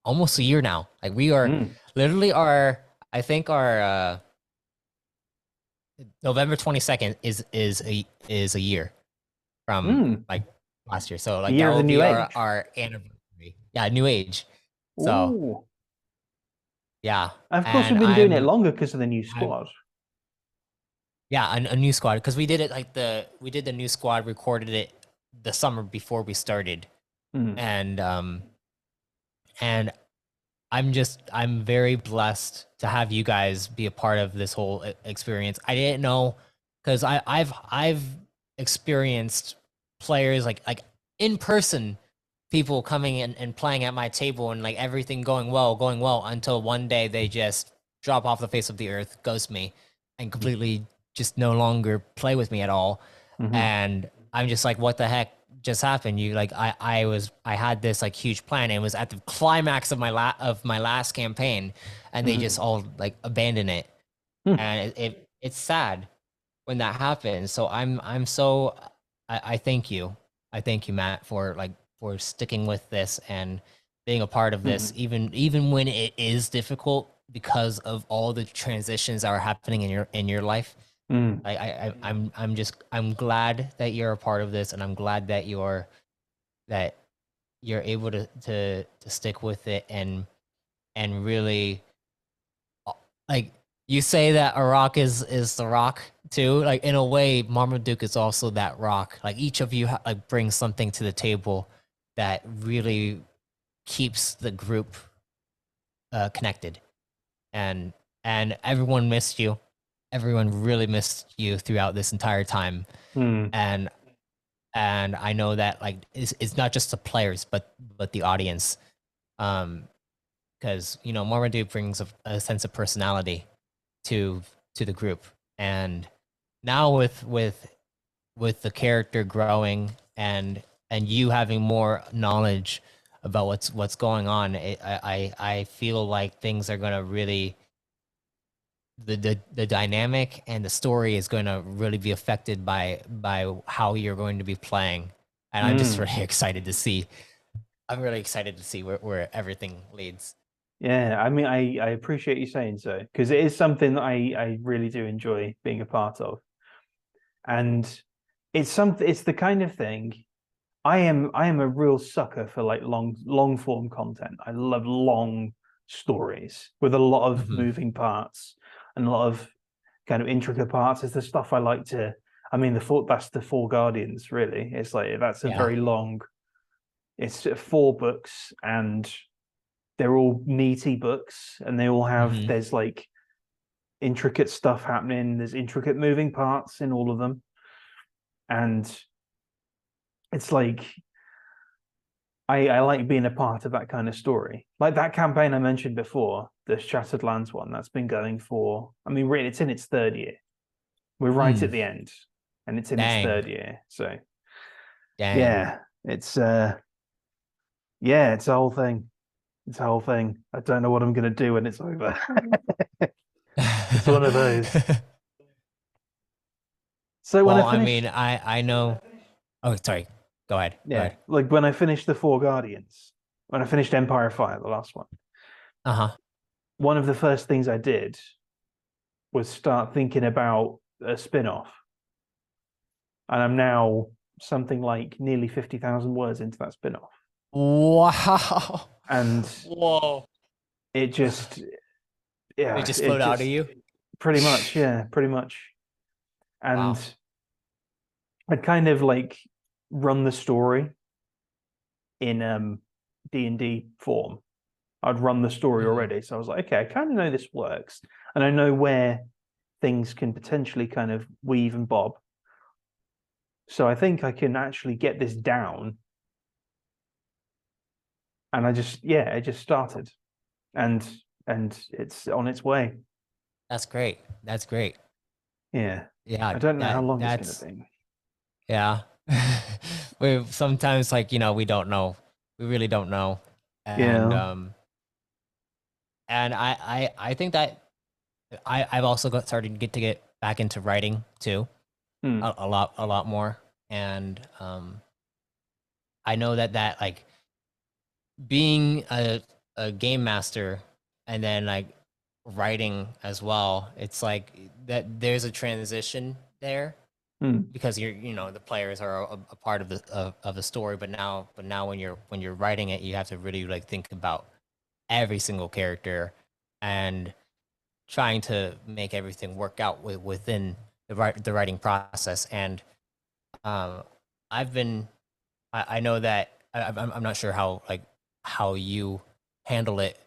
almost a year now. Like we are literally I think our November 22nd is a year from like last year. So like that will be our anniversary. Yeah, new age. So ooh. Yeah. Of course we've been doing it longer because of the new squad. A new squad, because we did it like we did the new squad, recorded it the summer before we started. And I'm very blessed to have you guys be a part of this whole experience. I didn't know because I've experienced players like in person, people coming in and playing at my table and like everything going well until one day they just drop off the face of the earth, ghost me, and completely just no longer play with me at all. Mm-hmm. And I'm just like, what the heck just happened? You like, I had this like huge plan, and it was at the climax of my last campaign, and they Mm-hmm. just all like abandon it, Hmm. and it's sad when that happens. So I'm so I thank you, Matt, for like for sticking with this and being a part of this, Mm-hmm. even when it is difficult because of all the transitions that are happening in your life. Mm. I'm glad that you're a part of this, and I'm glad that you're able to stick with it and really like you say that a rock is the rock too. Like in a way, Marmaduke is also that rock. Like each of you like brings something to the table that really keeps the group connected, and and everyone missed you. Everyone really missed you throughout this entire time, Mm. and I know that like it's not just the players but the audience, because you know Marmaduke brings a sense of personality to the group, and now with the character growing and you having more knowledge about what's going on, I feel like things are gonna really the dynamic and the story is going to really be affected by how you're going to be playing, and I'm just Mm. really excited to see. I'm really excited to see where everything leads. Yeah, I mean, I appreciate you saying so because it is something that I really do enjoy being a part of, and it's the kind of thing I am a real sucker for like long form content. I love long stories with a lot of Hmm. moving parts and a lot of kind of intricate parts. Is the stuff I like to. I mean, that's the Four Guardians, really. It's like that's a Yeah. very long. It's four books, and they're all meaty books, and they all have Hmm. there's like intricate stuff happening. There's intricate moving parts in all of them, and it's like I like being a part of that kind of story. Like that campaign I mentioned before, the Shattered Lands one, that's been going for, I mean, really, it's in its third year. We're right Mm. at the end, and it's in its Dang. third year. So Dang. yeah, yeah, it's a whole thing. It's a whole thing. I don't know what I'm gonna do when it's over. It's one of those. So when I Well, I mean, finished, I know. Oh, sorry. Go ahead. Go yeah, ahead. like when I finished the Four Guardians, when I finished Empire of Fire, the last Uh-huh. one of the first things I did was start thinking about a spin-off. And I'm now something like nearly 50,000 words into that spin-off. Wow. And Whoa. it just, They yeah, just it flowed out of just you. pretty much, yeah, pretty much. And Wow. I'd kind of like run the story in D&D form. I'd run the story Mm. already. So I was like, okay, I kind of know this works. And I know where things can potentially kind of weave and bob. So I think I can actually get this down. And it just started. And it's on its way. That's great. That's great. Yeah. Yeah, I don't know how long it's going to that's be. yeah. We sometimes like, you know, we don't know. We really don't know. And Yeah. I think that I've also got started to get back into writing too. Hmm. A lot more. And I know that like being a game master and then like writing as well, it's like that there's a transition there Hmm. because you're you know the players are a part of the story, but now when you're writing it you have to really like think about every single character and trying to make everything work out within the writing process. And um I've been I know that I'm not sure how like how you handle it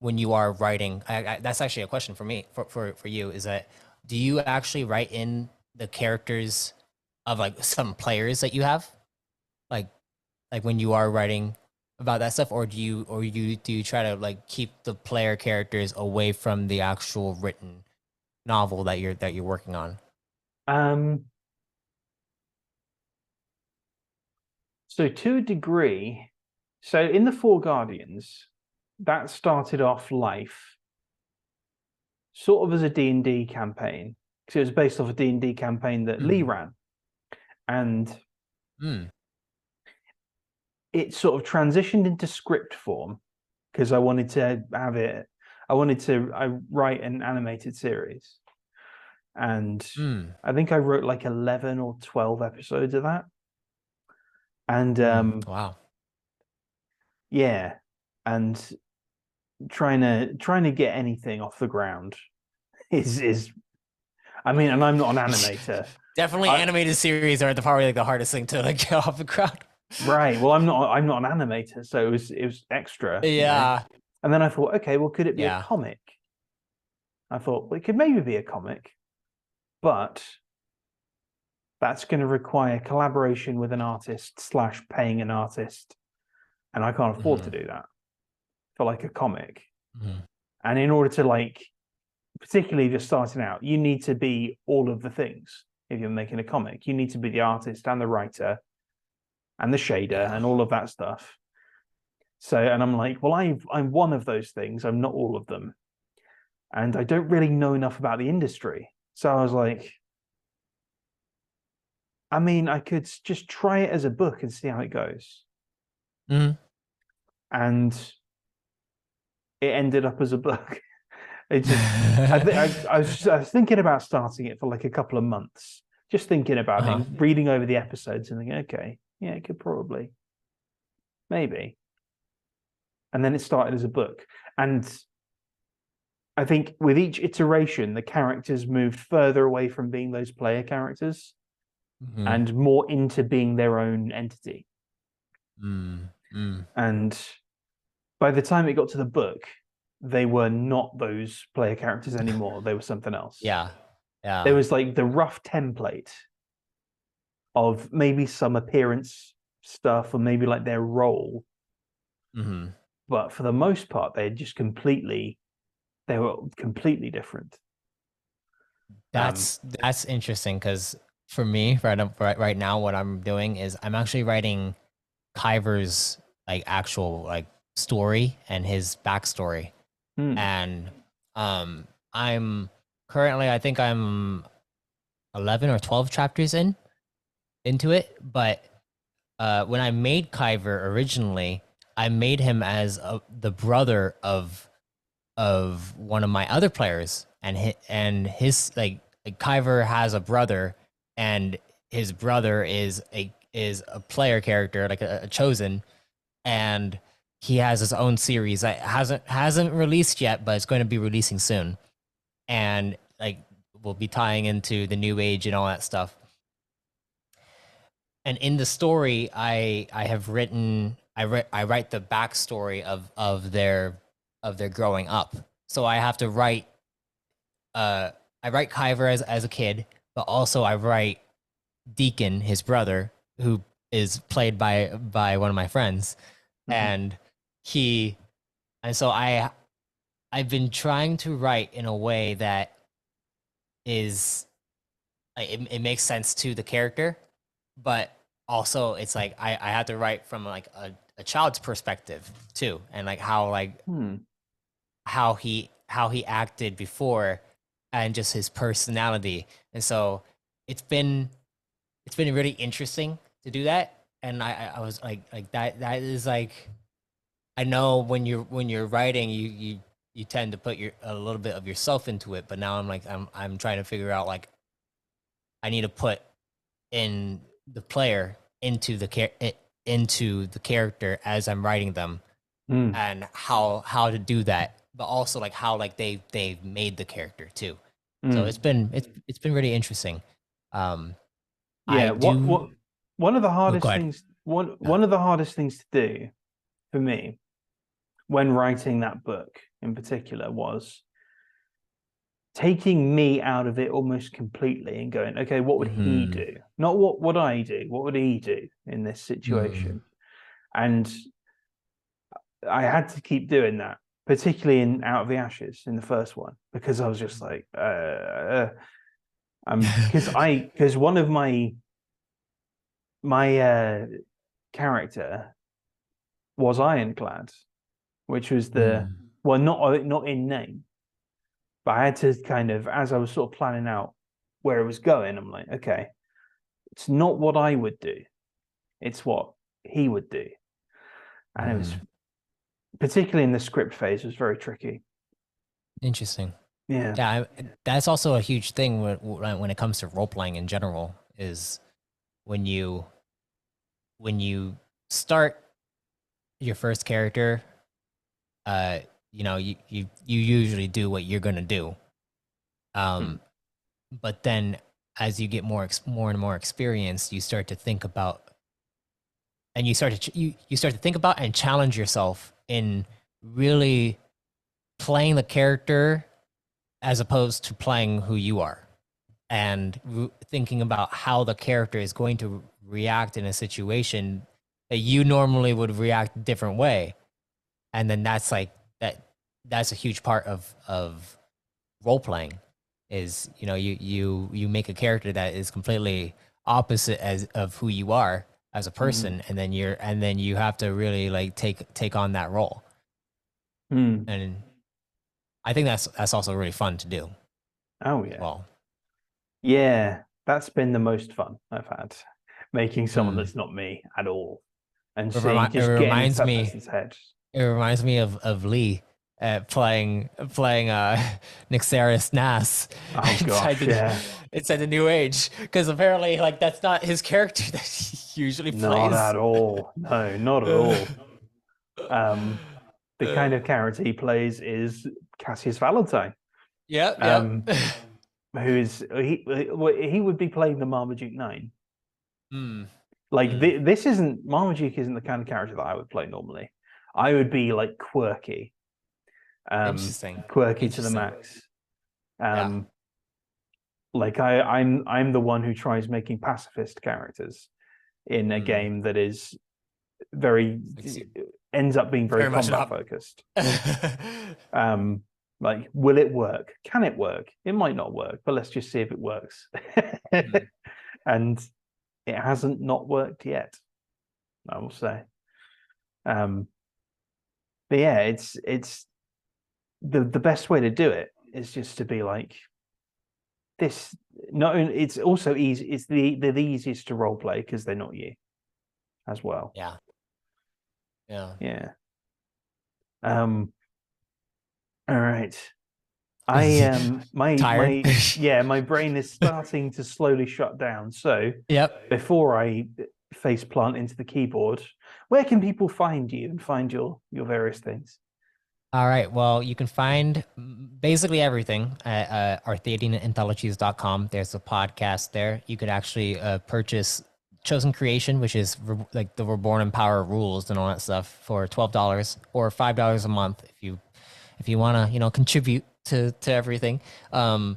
when you are writing, that's actually a question for me, for you, is that do you actually write in the characters of like some players that you have, like when you are writing about that stuff, or do you try to like keep the player characters away from the actual written novel that you're working on? Um, so to a degree, so in the Four Guardians, that started off life sort of as a D&D campaign because it was based off a D&D campaign that Lee ran, and it sort of transitioned into script form because I wanted to have it. I write an animated series, and I think I wrote like 11 or 12 episodes of that. And Wow. yeah, and trying to get anything off the ground is I mean, and I'm not an animator. Definitely animated series are probably like the hardest thing to like get off the ground. Right. Well, I'm not an animator, so it was extra. Yeah. And then I thought, okay, well, could it be a Yeah. comic? I thought, well, it could maybe be a comic, but that's going to require collaboration with an artist / paying an artist, and I can't afford to do that for like a comic. And in order to like, particularly just starting out, you need to be all of the things. If you're making a comic, you need to be the artist and the writer and the shader and all of that stuff. So, and I'm like, well, I'm one of those things. I'm not all of them, and I don't really know enough about the industry. So I was like, I mean, I could just try it as a book and see how it goes. And it ended up as a book. It just, I was thinking about starting it for like a couple of months, just thinking about it, reading over the episodes and thinking, okay, yeah, it could probably, maybe. And then it started as a book. And I think with each iteration, the characters moved further away from being those player characters and more into being their own entity. And by the time it got to the book, they were not those player characters anymore. They were something else. Yeah. There was like the rough template of maybe some appearance stuff or maybe like their role. But for the most part, they were completely different. That's interesting because for me, right now, what I'm doing is I'm actually writing Kyver's like actual like story and his backstory, and I'm currently, I think I'm 11 or 12 chapters into it, but when I made Kyver originally, I made him as the brother of one of my other players, and his like Kyver has a brother, and his brother is a player character, like a chosen, and he has his own series that hasn't released yet, but it's going to be releasing soon, and like we'll be tying into the new age and all that stuff. And in the story, I write the backstory of their growing up. So I have to write I write Kyver as a kid, but also I write Deacon, his brother, who is played by one of my friends, and so I've been trying to write in a way that is it makes sense to the character, but also it's like I had to write from like a child's perspective too, and like how he acted before, and just his personality. And so it's been really interesting to do that. And I was like that is like, I know when you're writing, you tend to put a little bit of yourself into it, but now I'm trying to figure out like I need to put in the player into the character as I'm writing them, and how to do that, but also like how like they've made the character too. So it's been really interesting. Yeah, one of the hardest go ahead. things one of the hardest things to do for me when writing that book in particular was taking me out of it almost completely and going, okay, what would he do? Not what would I do? What would he do in this situation? And I had to keep doing that, particularly in Out of the Ashes in the first one, because I was just like, because one of my character was Ironclad, which was well, not in name, but I had to kind of, as I was sort of planning out where it was going, I'm like, okay, it's not what I would do, it's what he would do. And it was, particularly in the script phase, it was very tricky. Interesting. Yeah. That's also a huge thing when it comes to role playing in general, is when you start your first character, you usually do what you're gonna do. But then as you get more and more experience, you start to think about, and you start to think about and challenge yourself in really playing the character as opposed to playing who you are, and thinking about how the character is going to react in a situation that you normally would react a different way. And then that's a huge part of role playing, is you make a character that is completely opposite of who you are as a person, and then you have to really like take on that role. And I think that's also really fun to do. Oh yeah. Well, yeah, that's been the most fun I've had, making someone that's not me at all, and seeing just getting into that person's head. It reminds me of Lee playing Nixaris Nas. Oh gosh, inside the New Age, because apparently like that's not his character that he usually plays. Not at all. No, not at all. The kind of character he plays is Cassius Valentine. Yeah. Who is he would be playing the Marmaduke 9. This isn't, Marmaduke isn't the kind of character that I would play normally. I would be like quirky. Quirky to the max. Like I'm the one who tries making pacifist characters in a game that is ends up being very combat focused. Like, will it work? Can it work? It might not work, but let's just see if it works. And it hasn't not worked yet, I will say. But yeah, it's the best way to do it is just to be like this. Not only, it's also easy. It's the easiest to role play because they're not you, as well. Yeah. All right. My brain is starting to slowly shut down. So before I face plant into the keyboard, where can people find you and find your various things? All right. Well, you can find basically everything at arthadiananthologies.com. There's a podcast there. You could actually purchase Chosen Creation, which is like the Reborn in Power rules and all that stuff, for $12 or $5 a month if you want to contribute to everything. $5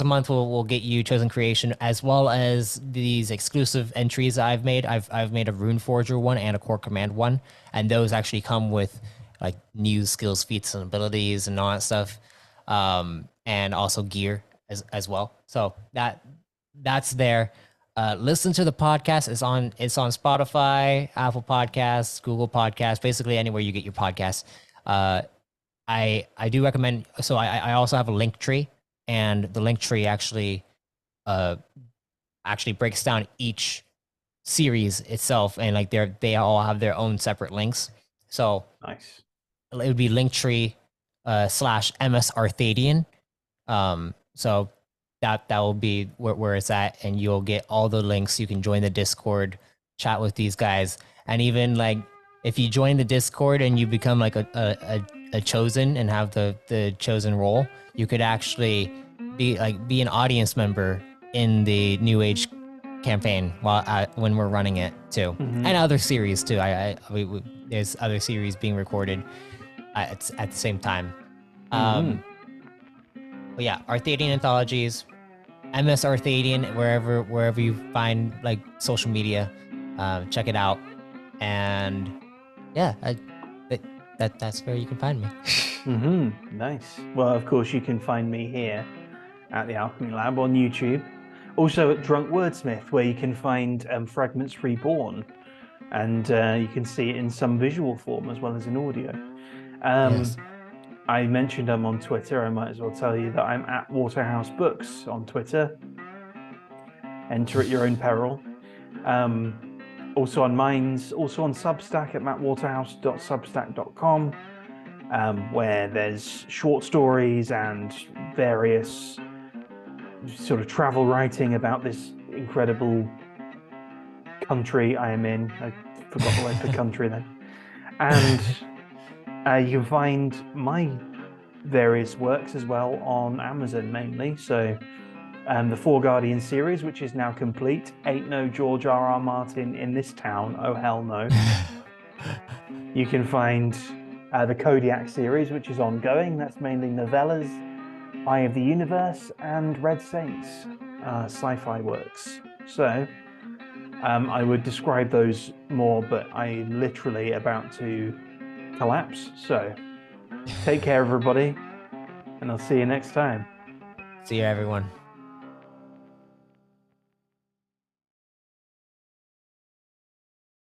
a month will get you Chosen Creation, as well as these exclusive entries I've made. I've made a Rune Forger one and a Core Command one, and those actually come with like new skills, feats, and abilities and all that stuff, and also gear as well. So that's there. Listen to the podcast. It's on Spotify, Apple Podcasts, Google Podcasts, basically anywhere you get your podcasts. I do recommend. So I also have a link tree, and the link tree actually breaks down each series itself, and like they all have their own separate links. So nice. It would be linktree /MSArthadian. So that will be where it's at, and you'll get all the links. You can join the Discord, chat with these guys, and even like if you join the Discord and you become like a chosen and have the chosen role, you could actually be an audience member in the New Age campaign when we're running it too, and other series too. there's other series being recorded at the same time. But yeah, Arthadian anthologies, MSArthadian, wherever you find like social media, check it out. And yeah, that's where you can find me. Nice. Well, of course, you can find me here at the Alchemy Lab on YouTube. Also at Drunk Wordsmith, where you can find Fragments Reborn, and you can see it in some visual form as well as in audio. Yes. I mentioned I'm on Twitter. I might as well tell you that I'm at Waterhouse Books on Twitter. Enter at your own peril. Also on Minds, also on Substack at mattwaterhouse.substack.com, where there's short stories and various sort of travel writing about this incredible country I am in. I forgot the word for country then. And you can find my various works as well on Amazon mainly. So the Four Guardian series, which is now complete. Ain't no George R.R. Martin in this town. Oh, hell no. You can find the Kodiak series, which is ongoing. That's mainly novellas, Eye of the Universe, and Red Saints, sci-fi works. So I would describe those more, but I'm literally about to collapse. So take care, everybody, and I'll see you next time. See you, everyone.